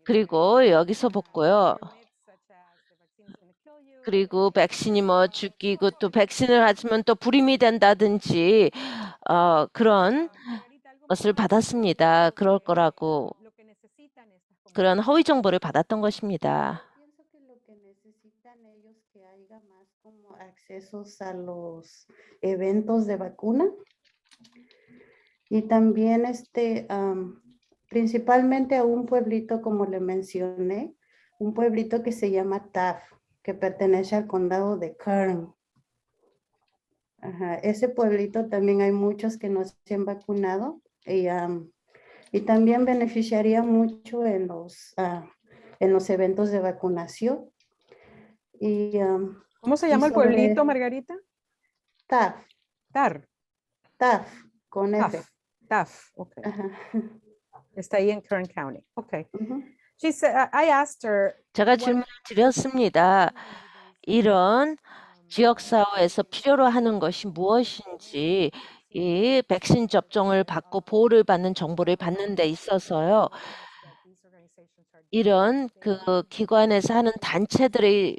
그리고 여기서 봤고요. 그리고 백신이 뭐 죽이고 또 백신을 하시면 또 불임이 된다든지 그런 것을 받았습니다. 그럴 거라고 그런 허위 정보를 받았던 것입니다. Pienso que lo que necesitan ellos que haya más como accesos a los eventos de vacuna y también principalmente a un pueblito como le mencioné, un pueblito que se llama Taft, que pertenece al condado de Kern. Ajá, ese pueblito también hay muchos que no se han vacunado y también beneficiaría mucho en los eventos de vacunación. Y, ¿Cómo se y llama el sobre pueblito, Margarita? Taft, con F. Taft, okay. Ajá. Está ahí en Kern County. Okay. Ujú. She said, I asked her, 제가 질문을 드렸습니다. 이런 지역사회에서 필요로 하는 것이 무엇인지 이 백신 접종을 받고 보호를 받는 정보를 받는 데 있어서요. 이런 그 기관에서 하는 단체들의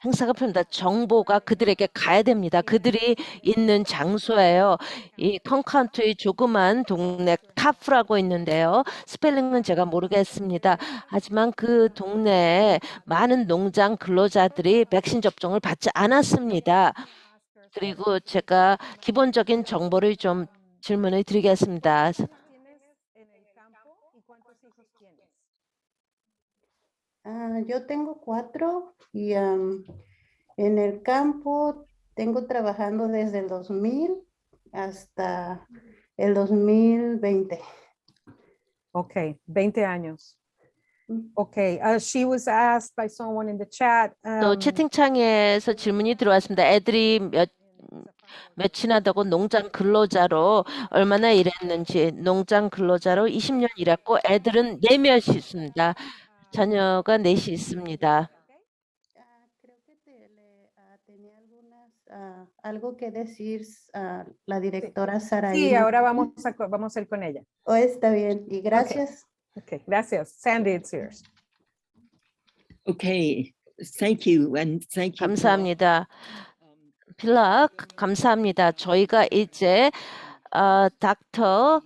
행사가 필요합니다. 정보가 그들에게 가야 됩니다. 그들이 있는 장소예요. 이 콩카운트의 조그만 동네 카프라고 있는데요. 스펠링은 제가 모르겠습니다. 하지만 그 동네에 많은 농장 근로자들이 백신 접종을 받지 않았습니다. 그리고 제가 기본적인 정보를 좀 질문을 드리겠습니다. Yo tengo 4 y en el campo tengo trabajando desde el 2000 hasta el 2020. Okay, 20 años. Mm. Okay, she was asked by someone in the chat. 또 채팅창에서 질문이 들어왔습니다. 애들이 몇이나 되고 농장 근로자로 얼마나 일했는지, 농장 근로자로 20년 일했고 애들은 4명이 있습니다. 자녀가 4이 있습니다. Creo que tenía algo que decir la directora Sara. Sí, ahora vamos a ir con ella. Oh, está bien. Y gracias. Okay, gracias. Sandy, it's yours. Okay, thank you and thank you. 감사합니다. 필라, 감사합니다. 저희가 이제 닥터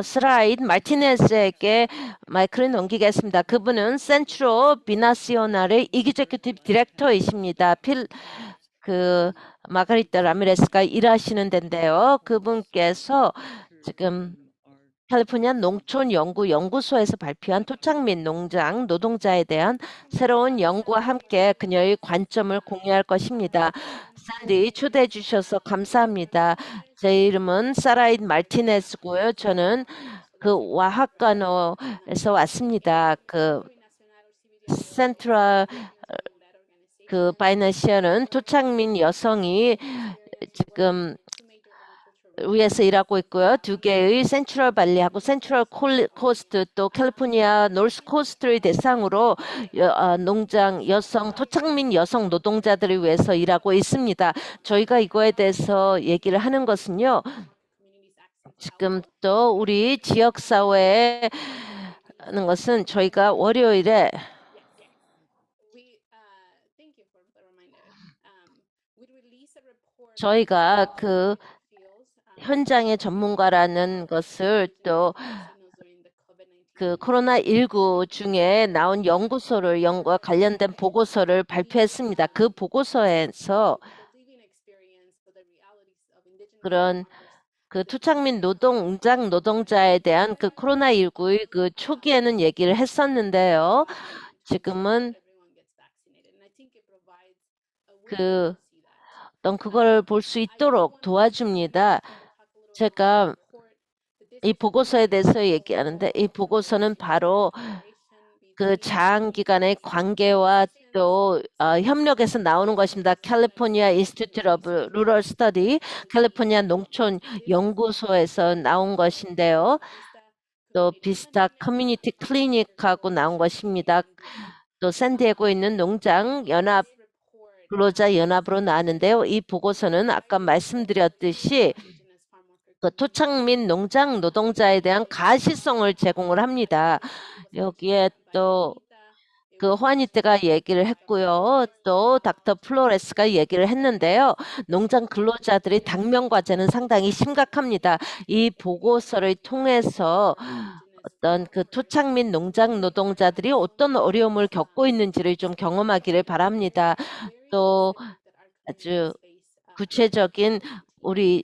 스라이드 마티네즈에게 마이크를 넘기겠습니다. 그분은 센트로 비나시오날의 이기제큐티브 디렉터이십니다. 마가리타 라미레스가 일하시는 데인데요. 그분께서 지금 캘리포니아 농촌연구연구소에서 발표한 토착 및 농장 노동자에 대한 새로운 연구와 함께 그녀의 관점을 공유할 것입니다. 샌디 초대해 주셔서 감사합니다. 제 이름은 사라인 마르티네스고요. 저는 와하카노에서 왔습니다. 센트럴 바이너시아는 토착 및 여성이 지금 위에서 일하고 있고요. 2개의 센트럴 발리하고 센트럴 코스트 또 캘리포니아 노스 코스트를 대상으로 농장 여성 토착 및 여성 노동자들을 위해서 일하고 있습니다. 저희가 이거에 대해서 얘기를 하는 것은요. 지금 또 우리 지역 사회에 하는 것은 저희가 월요일에 저희가 현장의 전문가라는 것을 또 코로나19 중에 나온 연구와 관련된 보고서를 발표했습니다. 그 보고서에서 그런 토착 및 농장 노동자에 대한 코로나19의 초기에는 얘기를 했었는데요. 지금은 그걸 볼 수 있도록 도와줍니다. 제가 이 보고서에 대해서 얘기하는데 이 보고서는 바로 장기간의 관계와 또 협력에서 나오는 것입니다. 캘리포니아 인스티튜트 오브 루럴 스터디, 캘리포니아 농촌 연구소에서 나온 것인데요. 또 비스타 커뮤니티 클리닉하고 나온 것입니다. 또 샌디에고에 있는 농장 연합 근로자 연합으로 나왔는데요. 이 보고서는 아까 말씀드렸듯이 토착 및 농장 노동자에 대한 가시성을 제공을 합니다. 여기에 또 호아니테가 얘기를 했고요. 또 닥터 플로레스가 얘기를 했는데요. 농장 근로자들의 당면 과제는 상당히 심각합니다. 이 보고서를 통해서 어떤 토착 및 농장 노동자들이 어떤 어려움을 겪고 있는지를 좀 경험하기를 바랍니다. 또 아주 구체적인 우리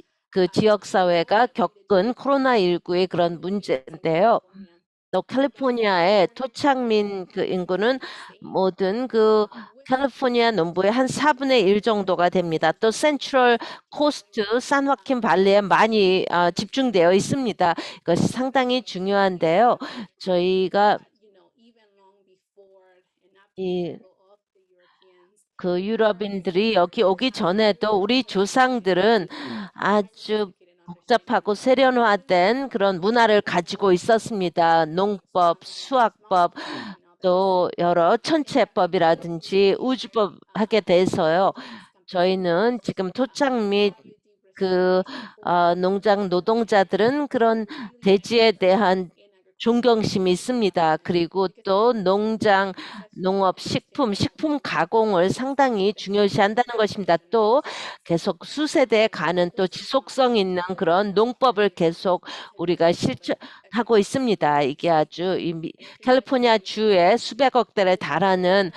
지역사회가 겪은 코로나19의 그런 문제인데요. 또 캘리포니아의 토착 및 인구는 모든 캘리포니아 농부의 한 4분의 1 정도가 됩니다. 또 센트럴 코스트, 산호아킨 발리에 많이 집중되어 있습니다. 이것이 상당히 중요한데요. 저희가 유럽인들이 여기 오기 전에도 우리 조상들은 아주 복잡하고 세련화된 그런 문화를 가지고 있었습니다. 농법, 수학법, 또 여러 천체법이라든지 우주법 하게 돼서요. 저희는 지금 토착 및 농장 노동자들은 그런 대지에 대한 존경심이 있습니다. 그리고 또 농장, 농업, 식품 가공을 상당히 중요시한다는 것입니다. 또 계속 수세대 가는 또 지속성 있는 그런 농법을 계속 우리가 실천하고 있습니다. 이게 아주 캘리포니아 주에 수백억 달에 달하는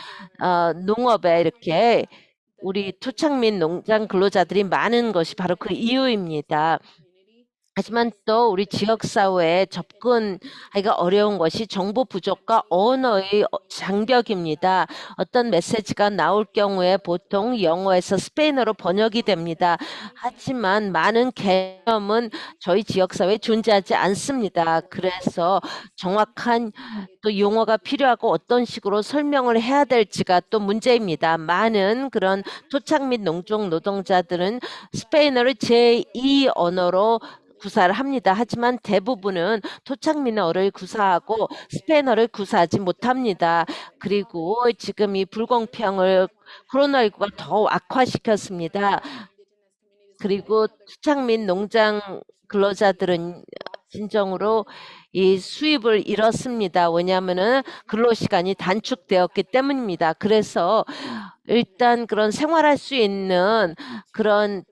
농업에 이렇게 우리 토착민 농장 근로자들이 많은 것이 바로 그 이유입니다. 하지만 또 우리 지역사회에 접근하기가 어려운 것이 정보 부족과 언어의 장벽입니다. 어떤 메시지가 나올 경우에 보통 영어에서 스페인어로 번역이 됩니다. 하지만 많은 개념은 저희 지역사회에 존재하지 않습니다. 그래서 정확한 또 용어가 필요하고 어떤 식으로 설명을 해야 될지가 또 문제입니다. 많은 그런 토착 및 농종 노동자들은 스페인어를 제2 언어로 구사를 합니다. 하지만 대부분은 토착민어를 구사하고 스페인어를 구사하지 못합니다. 그리고 지금 이 불공평을 코로나19가 더 악화시켰습니다. 그리고 토착민 농장 근로자들은 진정으로 이 수입을 잃었습니다. 왜냐하면은 근로시간이 단축되었기 때문입니다. 그래서 일단 그런 생활할 수 있는 그런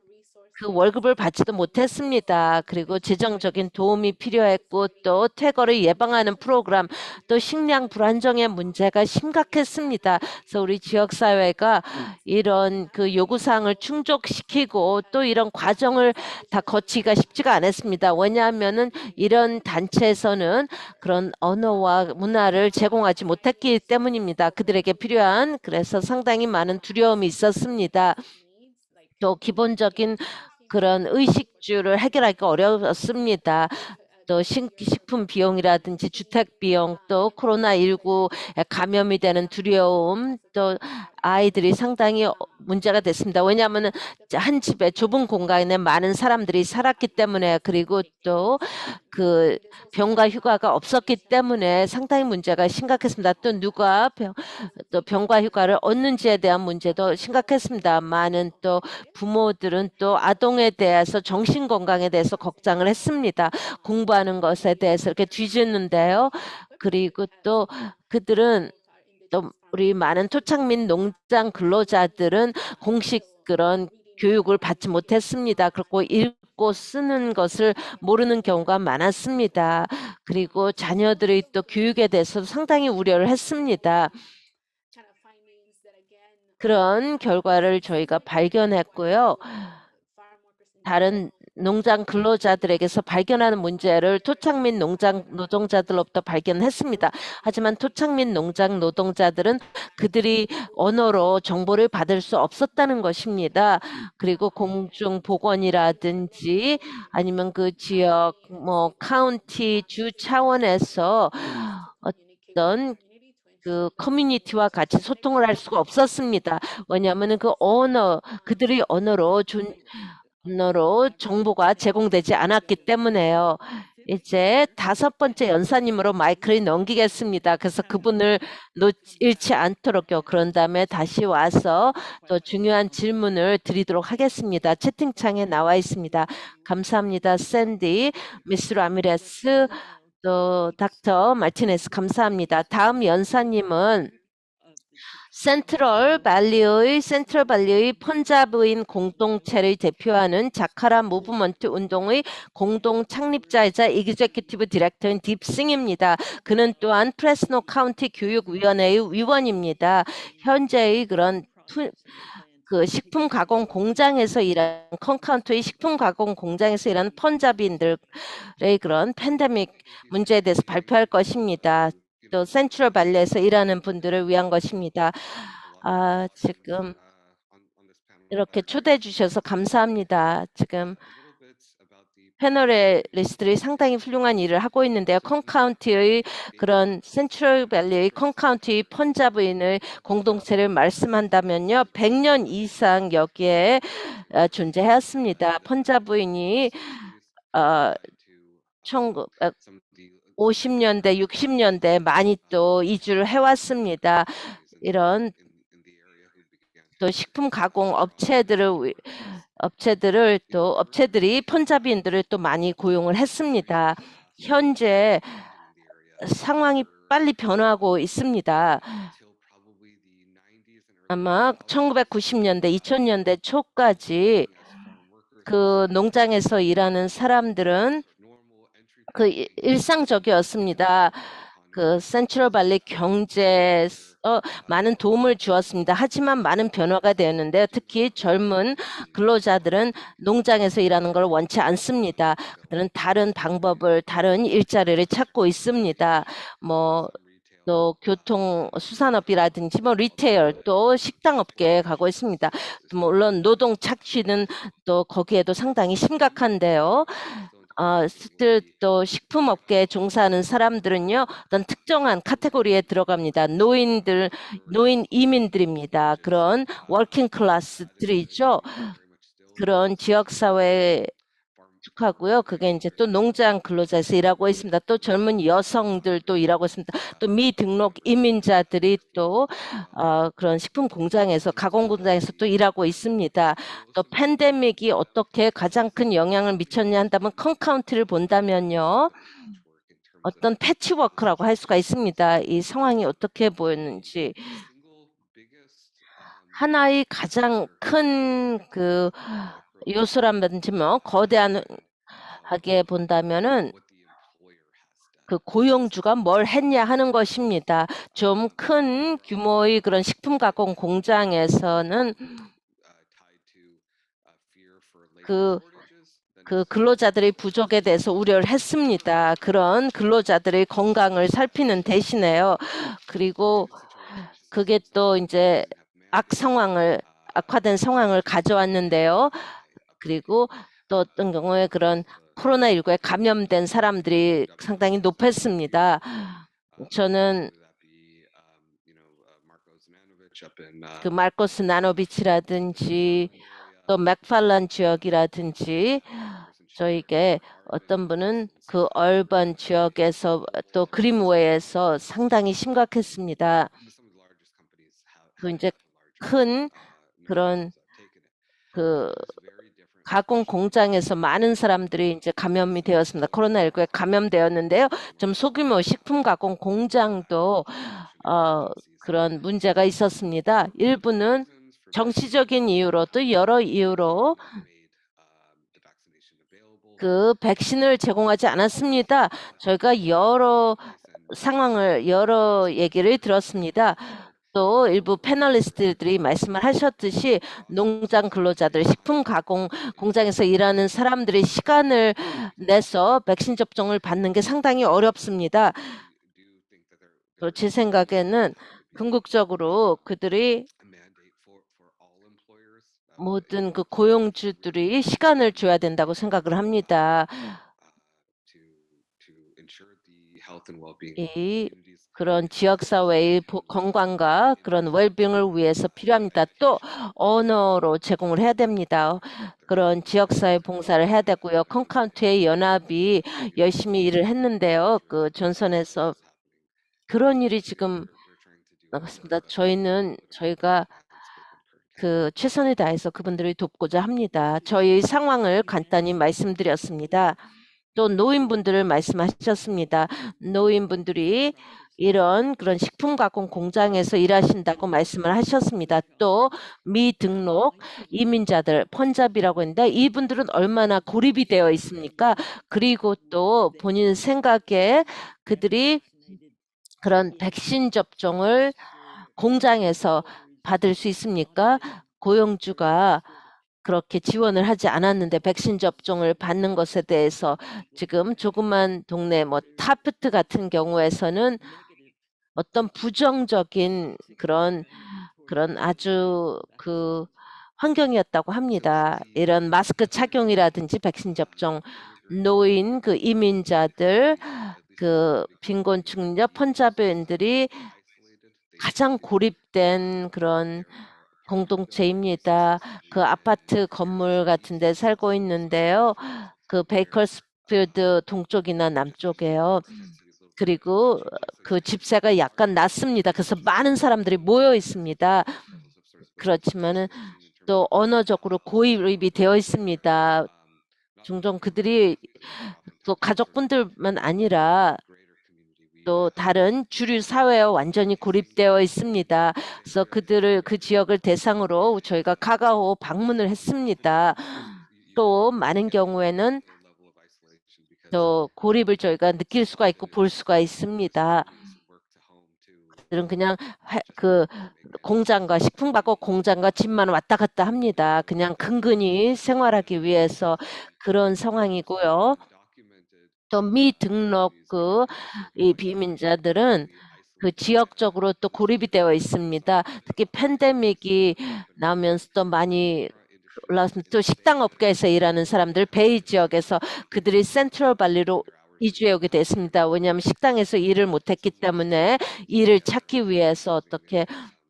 그 월급을 받지도 못했습니다. 그리고 재정적인 도움이 필요했고 또 퇴거를 예방하는 프로그램 또 식량 불안정의 문제가 심각했습니다. 그래서 우리 지역사회가 이런 그 요구사항을 충족시키고 또 이런 과정을 다 거치기가 쉽지가 않았습니다. 왜냐하면은 이런 단체에서는 그런 언어와 문화를 제공하지 못했기 때문입니다. 그들에게 필요한 그래서 상당히 많은 두려움이 있었습니다. 또 기본적인 그런 의식주를 해결하기가 어려웠습니다. 또 식품 비용이라든지 주택 비용, 또 코로나19에 감염이 되는 두려움, 또 아이들이 상당히 문제가 됐습니다. 왜냐하면 한 집에 좁은 공간에 많은 사람들이 살았기 때문에 그리고 또 그 병가 휴가가 없었기 때문에 상당히 문제가 심각했습니다. 또 누가 또 병가 휴가를 얻는지에 대한 문제도 심각했습니다. 많은 또 부모들은 또 아동에 대해서 정신 건강에 대해서 걱정을 했습니다. 공부하는 것에 대해서 이렇게 뒤집는데요. 그리고 또 그들은 또 우리 많은 토착민 농장 근로자들은 공식 그런 교육을 받지 못했습니다. 그리고 읽고 쓰는 것을 모르는 경우가 많았습니다. 그리고 자녀들의 또 교육에 대해서 상당히 우려를 했습니다. 그런 결과를 저희가 발견했고요. 다른 농장 근로자들에게서 발견하는 문제를 토착 및 농장 노동자들로부터 발견했습니다. 하지만 토착 및 농장 노동자들은 그들이 언어로 정보를 받을 수 없었다는 것입니다. 그리고 공중보건이라든지 아니면 그 지역 카운티 주 차원에서 어떤 그 커뮤니티와 같이 소통을 할 수가 없었습니다. 왜냐하면 그 그들의 언어로 정보가 제공되지 않았기 때문에요. 이제 5번째 연사님으로 마이크를 넘기겠습니다. 그래서 그분을 잃지 않도록요. 그런 다음에 다시 와서 또 중요한 질문을 드리도록 하겠습니다. 채팅창에 나와 있습니다. 감사합니다. 샌디, 미스 라미레스, 또 닥터 마티네스 감사합니다. 다음 연사님은 센트럴 발리의 펀자브인 공동체를 대표하는 자카라 무브먼트 운동의 공동 창립자이자 이그제큐티브 디렉터인 딥싱입니다. 그는 또한 프레스노 카운티 교육위원회의 위원입니다. 현재의 그런 그 식품 가공 공장에서 일하는 컨카운트의 식품 가공 공장에서 일하는 펀자비인들의 그런 팬데믹 문제에 대해서 발표할 것입니다. 또 센트럴 발리에서 일하는 분들을 위한 것입니다. 지금 이렇게 초대해 주셔서 감사합니다. 지금 패널리스트들이 상당히 훌륭한 일을 하고 있는데요. 콘카운티의 그런 센트럴 밸리의 콘카운티 펀자브인의 공동체를 말씀한다면요. 100년 이상 여기에 존재했습니다. 펀자브인이 1950년대, 60년대 많이 또 이주를 해왔습니다. 이런 또 식품 가공 업체들이 펀자비인들을 또 많이 고용을 했습니다. 현재 상황이 빨리 변화하고 있습니다. 아마 1990년대, 2000년대 초까지 그 농장에서 일하는 사람들은 그 일상적이었습니다. 그 센트럴밸리 경제에 많은 도움을 주었습니다. 하지만 많은 변화가 되었는데요. 특히 젊은 근로자들은 농장에서 일하는 걸 원치 않습니다. 그들은 다른 방법을, 다른 일자리를 찾고 있습니다. 또 교통 수산업이라든지 리테일 또 식당업계에 가고 있습니다. 물론 노동 착취는 또 거기에도 상당히 심각한데요. 또 식품업계에 종사하는 사람들은요, 어떤 특정한 카테고리에 들어갑니다. 노인 이민들입니다. 그런 워킹 클래스들이죠. 그런 지역사회에 하고요. 그게 이제 또 농장 근로자에서 일하고 있습니다. 또 젊은 여성들도 일하고 있습니다. 또 미등록 이민자들이 또 그런 식품 공장에서 가공 공장에서 또 일하고 있습니다. 또 팬데믹이 어떻게 가장 큰 영향을 미쳤냐 한다면 컨카운티를 본다면요. 어떤 패치워크라고 할 수가 있습니다. 이 상황이 어떻게 보였는지. 하나의 가장 큰 그 요소라든지 거대한 하게 본다면은 그 고용주가 뭘 했냐 하는 것입니다. 좀 큰 규모의 그런 식품 가공 공장에서는 그 근로자들의 부족에 대해서 우려를 했습니다. 그런 근로자들의 건강을 살피는 대신에요. 그리고 그게 또 이제 악화된 상황을 가져왔는데요. 그리고 또 어떤 경우에 그런 코로나19에 감염된 사람들이 상당히 높았습니다. 저는 그 마르코스 나노비치라든지 또 맥팔란 지역이라든지 저에게 어떤 분은 그 얼번 지역에서 또 그린웨이에서 상당히 심각했습니다. 그 이제 큰 그런 그 가공 공장에서 많은 사람들이 이제 감염이 되었습니다. 코로나19에 감염되었는데요. 좀 소규모 식품 가공 공장도 그런 문제가 있었습니다. 일부는 정치적인 이유로 또 여러 이유로 그 백신을 제공하지 않았습니다. 저희가 여러 얘기를 들었습니다. 또 일부 패널리스트들이 말씀을 하셨듯이 농장 근로자들, 식품 가공 공장에서 일하는 사람들이 시간을 내서 백신 접종을 받는 게 상당히 어렵습니다. 또 제 생각에는 궁극적으로 그들이 모든 그 고용주들이 시간을 줘야 된다고 생각을 합니다. 이 그런 지역사회의 건강과 그런 웰빙을 위해서 필요합니다. 또 언어로 제공을 해야 됩니다. 그런 지역사회 봉사를 해야 되고요. 콘카운티의 연합이 열심히 일을 했는데요. 그 전선에서 그런 일이 지금 나갔습니다. 저희가 그 최선을 다해서 그분들을 돕고자 합니다. 저희 상황을 간단히 말씀드렸습니다. 또 노인분들을 말씀하셨습니다. 노인분들이 이런 그런 식품 가공 공장에서 일하신다고 말씀을 하셨습니다. 또 미등록 이민자들, 펀잡이라고 했는데 이분들은 얼마나 고립이 되어 있습니까? 그리고 또 본인 생각에 그들이 그런 백신 접종을 공장에서 받을 수 있습니까? 고용주가 그렇게 지원을 하지 않았는데 백신 접종을 받는 것에 대해서 지금 조그만 동네 타프트 같은 경우에서는 어떤 부정적인 그런 아주 그 환경이었다고 합니다. 이런 마스크 착용이라든지 백신 접종, 노인 그 이민자들, 그 빈곤층녀 펀자비인들이 가장 고립된 그런 공동체입니다. 그 아파트 건물 같은 데 살고 있는데요. 그 베이커스필드 동쪽이나 남쪽에요. 그리고 그 집세가 약간 낮습니다. 그래서 많은 사람들이 모여 있습니다. 그렇지만은 또 언어적으로 고립이 되어 있습니다. 종종 그들이 또 가족분들만 아니라 또 다른 주류 사회에 완전히 고립되어 있습니다. 그래서 그 지역을 대상으로 저희가 카카오 방문을 했습니다. 또 많은 경우에는 또 고립을 저희가 느낄 수가 있고 볼 수가 있습니다. 그들은 그냥 그 공장과 식품가공 공장과 집만 왔다 갔다 합니다. 그냥 근근히 생활하기 위해서 그런 상황이고요. 또 미등록 이 비민자들은 그 지역적으로 또 고립이 되어 있습니다. 특히 팬데믹이 나오면서 또 많이 올라왔습니다. 또 식당 업계에서 일하는 사람들 베이 지역에서 그들이 센트럴 발리로 이주해 오게 됐습니다. 왜냐하면 식당에서 일을 못했기 때문에 일을 찾기 위해서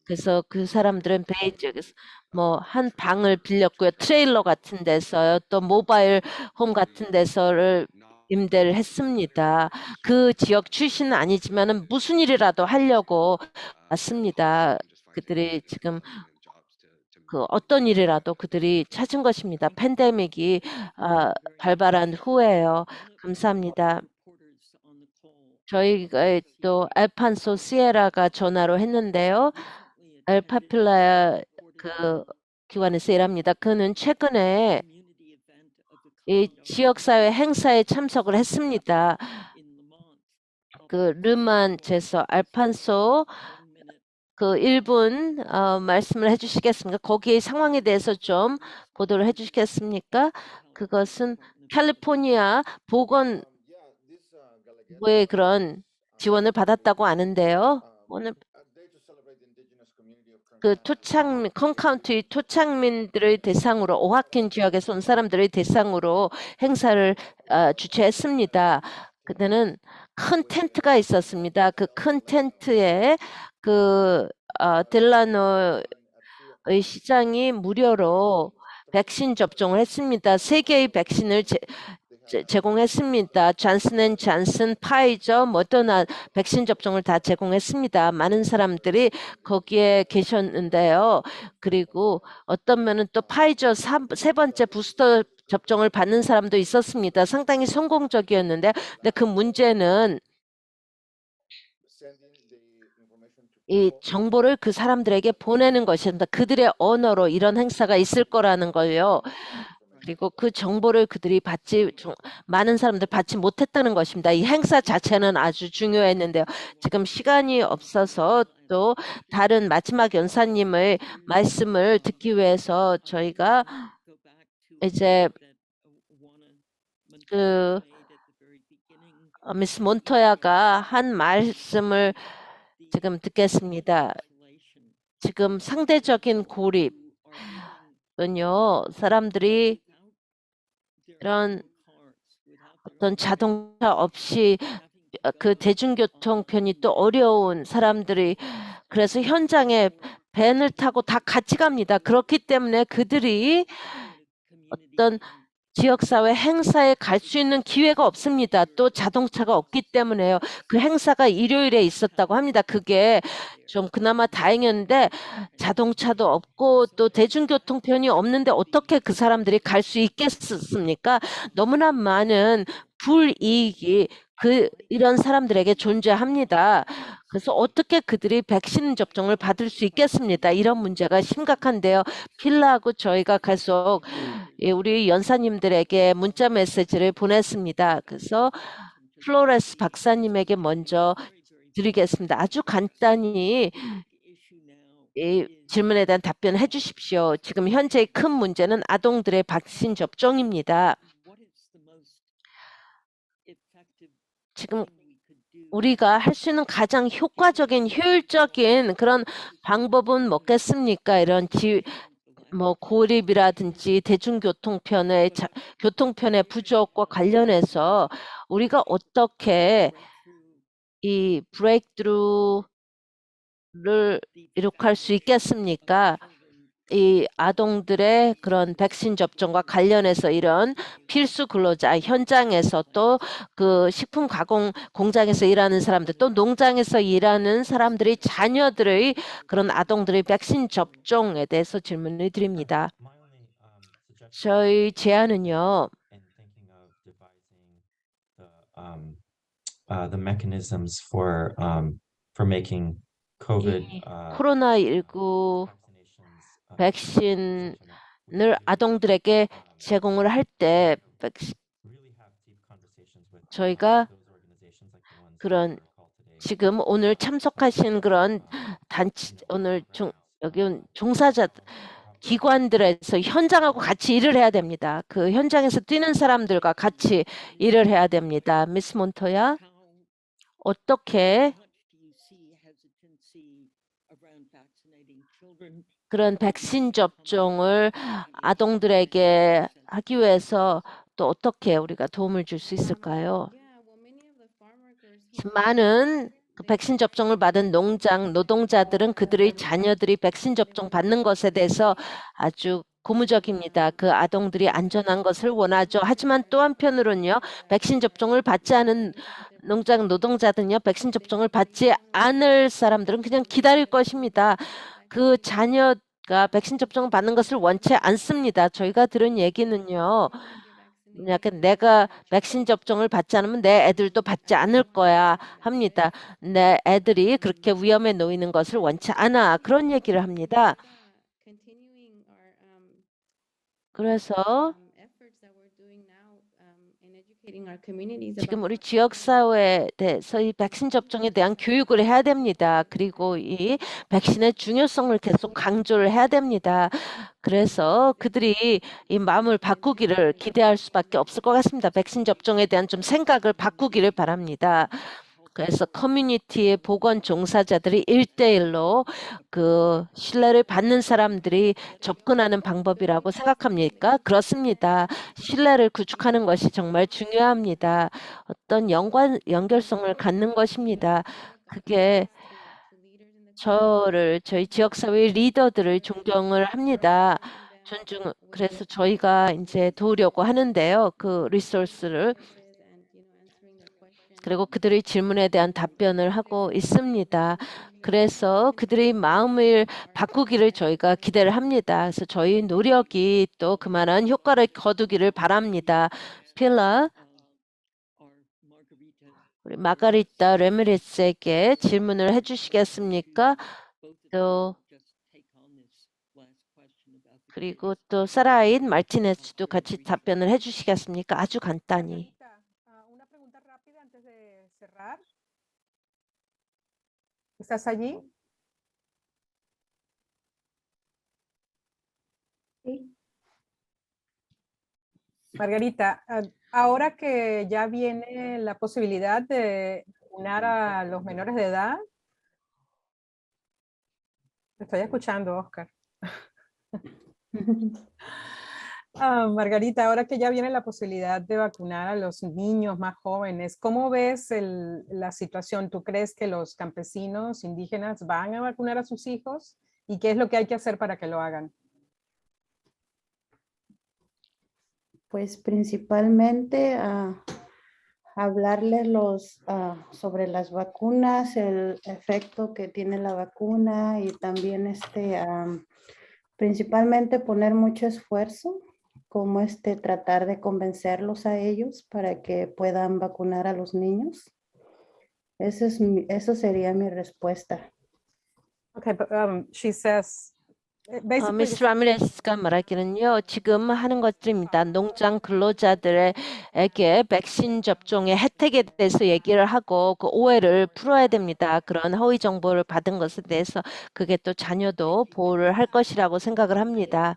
그래서 그 사람들은 베이 지역에서 뭐 한 방을 빌렸고요. 트레일러 같은 데서요. 또 모바일 홈 같은 데서를 임대를 했습니다. 그 지역 출신은 아니지만은 무슨 일이라도 하려고 왔습니다. 그들이 지금 그 어떤 일이라도 그들이 찾은 것입니다. 팬데믹이 발발한 후에요. 감사합니다. 저희가 또 알판소 시에라가 전화로 했는데요. 알파필라 그 기관에서 일합니다. 그는 최근에 이 지역사회 행사에 참석을 했습니다. 그 르만제서 알판소 그 1분 말씀을 해주시겠습니까? 거기의 상황에 대해서 좀 보도를 해주시겠습니까? 그것은 캘리포니아 보건부의 그런 지원을 받았다고 아는데요. 오늘 그 콩카운티 토착민들의 대상으로 오하킨 지역에서 온 사람들의 대상으로 행사를 주최했습니다. 그때는 큰 텐트가 있었습니다. 그 큰 텐트에 델라노의 시장이 무료로 백신 접종을 했습니다. 3개의 백신을 제공했습니다. 잔슨, 파이저, 모더나 백신 접종을 다 제공했습니다. 많은 사람들이 거기에 계셨는데요. 그리고 어떤 면은 또 파이저 3번째 부스터 접종을 받는 사람도 있었습니다. 상당히 성공적이었는데, 근데 그 문제는 이 정보를 그 사람들에게 보내는 것입니다. 그들의 언어로 이런 행사가 있을 거라는 걸요. 그리고 그 정보를 그들이 많은 사람들 받지 못했다는 것입니다. 이 행사 자체는 아주 중요했는데요. 지금 시간이 없어서 또 다른 마지막 연사님의 말씀을 듣기 위해서 저희가 이제 미스 몬토야가 한 말씀을 지금 듣겠습니다. 지금 상대적인 고립은요, 사람들이 이런 어떤 자동차 없이 그 대중교통편이 또 어려운 사람들이 그래서 현장에 밴을 타고 다 같이 갑니다. 그렇기 때문에 그들이 어떤 지역사회 행사에 갈 수 있는 기회가 없습니다. 또 자동차가 없기 때문에요. 그 행사가 일요일에 있었다고 합니다. 그게 좀 그나마 다행이었는데 자동차도 없고 또 대중교통편이 없는데 어떻게 그 사람들이 갈 수 있겠습니까? 너무나 많은 불이익이 이런 사람들에게 존재합니다. 그래서 어떻게 그들이 백신 접종을 받을 수 있겠습니까? 이런 문제가 심각한데요. 필라하고 저희가 계속 우리 연사님들에게 문자 메시지를 보냈습니다. 그래서 플로레스 박사님에게 먼저 드리겠습니다. 아주 간단히 이 질문에 대한 답변을 해주십시오. 지금 현재 큰 문제는 아동들의 백신 접종입니다. 지금 우리가 할 수 있는 가장 효과적인 효율적인 그런 방법은 뭐겠습니까? 이런 고립이라든지 대중교통편의 교통편의 부족과 관련해서 우리가 어떻게 이 브레이크트루를 이룩할 수 있겠습니까? 이 아동들의 그런 백신 접종과 관련해서 이런 필수 근로자 현장에서 또 그 식품 가공 공장에서 일하는 사람들 또 농장에서 일하는 사람들의 자녀들의 그런 아동들의 백신 접종에 대해서 질문을 드립니다. 저희 제안은요. the mechanisms for making COVID 이 코로나19 vaccinations, 백신을 아동들에게 제공을 할 때 really have deep conversations with 저희가 those organizations like the ones 그런 that are called today. 지금 오늘 참석하신 그런 단체 오늘 여기 온 종사자 기관들에서 현장하고 같이 일을 해야 됩니다. 그 현장에서 뛰는 사람들과 같이 일을 해야 됩니다. 미스 몬토야, 어떻게 How much do you see hesitancy around vaccinating children? 그런 백신 접종을 아동들에게 하기 위해서 또 어떻게 우리가 도움을 줄 수 있을까요? Yeah, well, many of the farm workers who 많은 그 백신 접종을 받은 농장 노동자들은 그들의 자녀들이 백신 접종 받는 것에 대해서 아주 고무적입니다. 그 아동들이 안전한 것을 원하죠. 하지만 또 한편으로는요, 백신 접종을 받지 않은 농장 노동자들은요, 백신 접종을 받지 않을 사람들은 그냥 기다릴 것입니다. 그 자녀가 백신 접종을 받는 것을 원치 않습니다. 저희가 들은 얘기는요, 약간 내가 백신 접종을 받지 않으면 내 애들도 받지 않을 거야 합니다. 내 애들이 그렇게 위험에 놓이는 것을 원치 않아. 그런 얘기를 합니다. continuing our 그래서 efforts that we're doing now in educating our communities 지금 about 우리 지역사회에 대해서 이 백신 접종에 대한 교육을 해야 됩니다. 그리고 이 백신의 중요성을 계속 강조를 해야 됩니다. 그래서 그들이 이 마음을 바꾸기를 기대할 수밖에 없을 것 같습니다. 백신 접종에 대한 좀 생각을 바꾸기를 바랍니다. 그래서 커뮤니티의 보건 종사자들이 1대1로 그 신뢰를 받는 사람들이 접근하는 방법이라고 생각합니까? 그렇습니다. 신뢰를 구축하는 것이 정말 중요합니다. 어떤 연결성을 갖는 것입니다. 그게 저희 지역사회 리더들을 존경을 합니다. 그래서 저희가 이제 도우려고 하는데요. 그 리소스를. 그리고 그들의 질문에 대한 답변을 하고 있습니다. 그래서 그들의 마음을 바꾸기를 저희가 기대를 합니다. 그래서 저희 노력이 또 그만한 효과를 거두기를 바랍니다. 필라, 우리 마가리타 레미레스에게 질문을 해주시겠습니까? 또 그리고 또 사라인 마르티네스도 같이 답변을 해주시겠습니까? 아주 간단히. Una pregunta rápida antes de cerrar. ¿Estás allí? Margarita, ahora que ya viene la posibilidad de vacunar a los menores de edad, te estoy escuchando, Oscar. Margarita, ahora que ya viene la posibilidad de vacunar a los niños más jóvenes, ¿cómo ves la situación? ¿Tú crees que los campesinos indígenas van a vacunar a sus hijos? ¿Y qué es lo que hay que hacer para que lo hagan? Pues principalmente hablarles sobre las vacunas, el efecto que tiene la vacuna y también principalmente poner mucho esfuerzo, como tratar de convencerlos a ellos para que puedan vacunar a los niños. Eso sería mi respuesta. Okay, but she says, basically, 미스 라미레스가 말하기는요, 지금 하는 것들입니다. 농장 근로자들에게 백신 접종의 혜택에 대해서 얘기를 하고 그 오해를 풀어야 됩니다. 그런 허위 정보를 받은 것에 대해서 그게 또 자녀도 보호를 할 것이라고 생각을 합니다.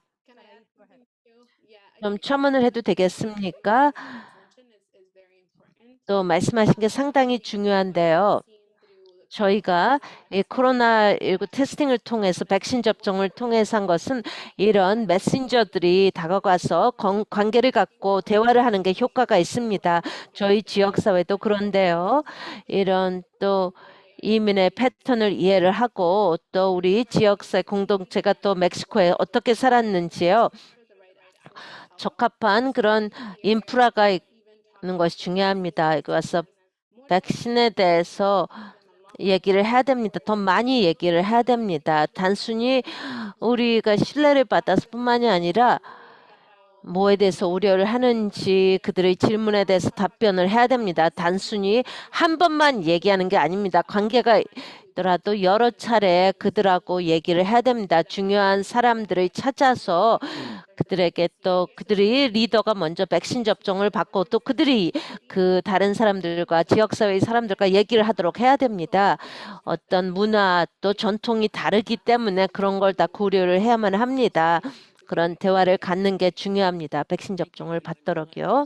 좀 첨언을 해도 되겠습니까? 또 말씀하신 게 상당히 중요한데요. 저희가 이 코로나19 테스팅을 통해서 백신 접종을 통해서 한 것은 이런 메신저들이 다가가서 관계를 갖고 대화를 하는 게 효과가 있습니다. 저희 지역사회도 그런데요. 이런 또 이민의 패턴을 이해를 하고 또 우리 지역사회 공동체가 또 멕시코에 어떻게 살았는지요. 적합한 그런 인프라가 있는 것이 중요합니다. 그래서 백신에 대해서 얘기를 해야 됩니다. 더 많이 얘기를 해야 됩니다. 단순히 우리가 신뢰를 받아서 뿐만이 아니라 뭐에 대해서 우려를 하는지 그들의 질문에 대해서 답변을 해야 됩니다. 단순히 한 번만 얘기하는 게 아닙니다. 관계가 있더라도 여러 차례 그들하고 얘기를 해야 됩니다. 중요한 사람들을 찾아서 그들에게 또 그들이 리더가 먼저 백신 접종을 받고 또 그들이 그 다른 사람들과 지역사회의 사람들과 얘기를 하도록 해야 됩니다. 어떤 문화 또 전통이 다르기 때문에 그런 걸 다 고려를 해야만 합니다. 그런 대화를 갖는 게 중요합니다. 백신 접종을 받도록요.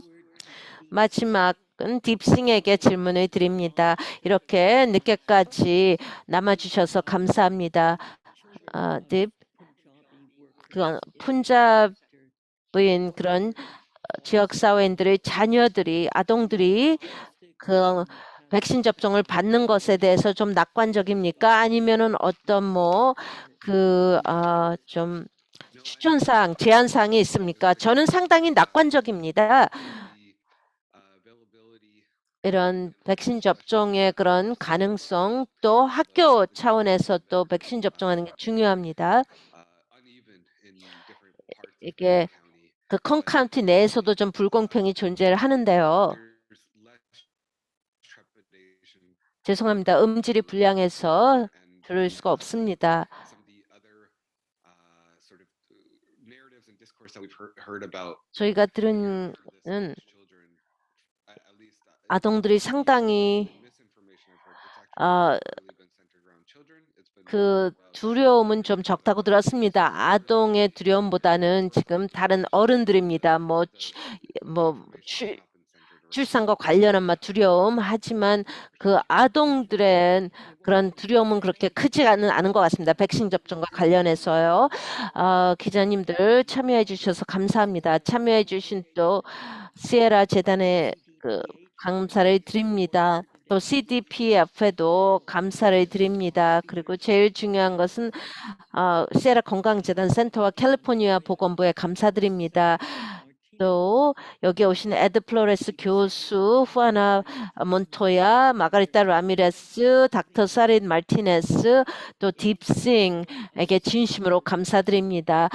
마지막은 딥싱에게 질문을 드립니다. 이렇게 늦게까지 남아주셔서 감사합니다. 딥, 그 푼잡인 그런 지역사회인들의 자녀들이, 아동들이 그 백신 접종을 받는 것에 대해서 좀 낙관적입니까? 아니면은 어떤 좀 추천사항, 제안사항이 있습니까? 저는 상당히 낙관적입니다. 이런 백신 접종의 그런 가능성 또 학교 차원에서 또 백신 접종하는 게 중요합니다. 이게 그 콘 카운티 내에서도 좀 불공평이 존재를 하는데요. 죄송합니다. 음질이 불량해서 들을 수가 없습니다. 저희가 들은 아동들이 상당히 그 두려움은 좀 적다고 들었습니다. 아동의 두려움보다는 지금 다른 어른들입니다. 출산과 관련한 두려움. 하지만 그 아동들의 그런 두려움은 그렇게 크지 않은 것 같습니다. 백신 접종과 관련해서요. 기자님들 참여해 주셔서 감사합니다. 참여해 주신 또 시에라 재단에 감사를 드립니다. 또 CDPF에도 감사를 드립니다. 그리고 제일 중요한 것은 시에라 건강재단 센터와 캘리포니아 보건부에 감사드립니다. 또 여기 오신 에드 플로레스 교수, 후아나 몬토야, 마가리타 라미레스, 닥터 사린 마르티네스, 또 딥싱에게 진심으로 감사드립니다.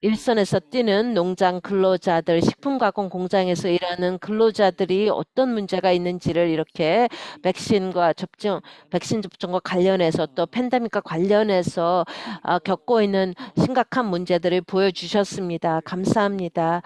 일선에서 뛰는 농장 근로자들, 식품 가공 공장에서 일하는 근로자들이 어떤 문제가 있는지를 이렇게 백신 접종과 관련해서 또 팬데믹과 관련해서 겪고 있는 심각한 문제들을 보여주셨습니다. 감사합니다.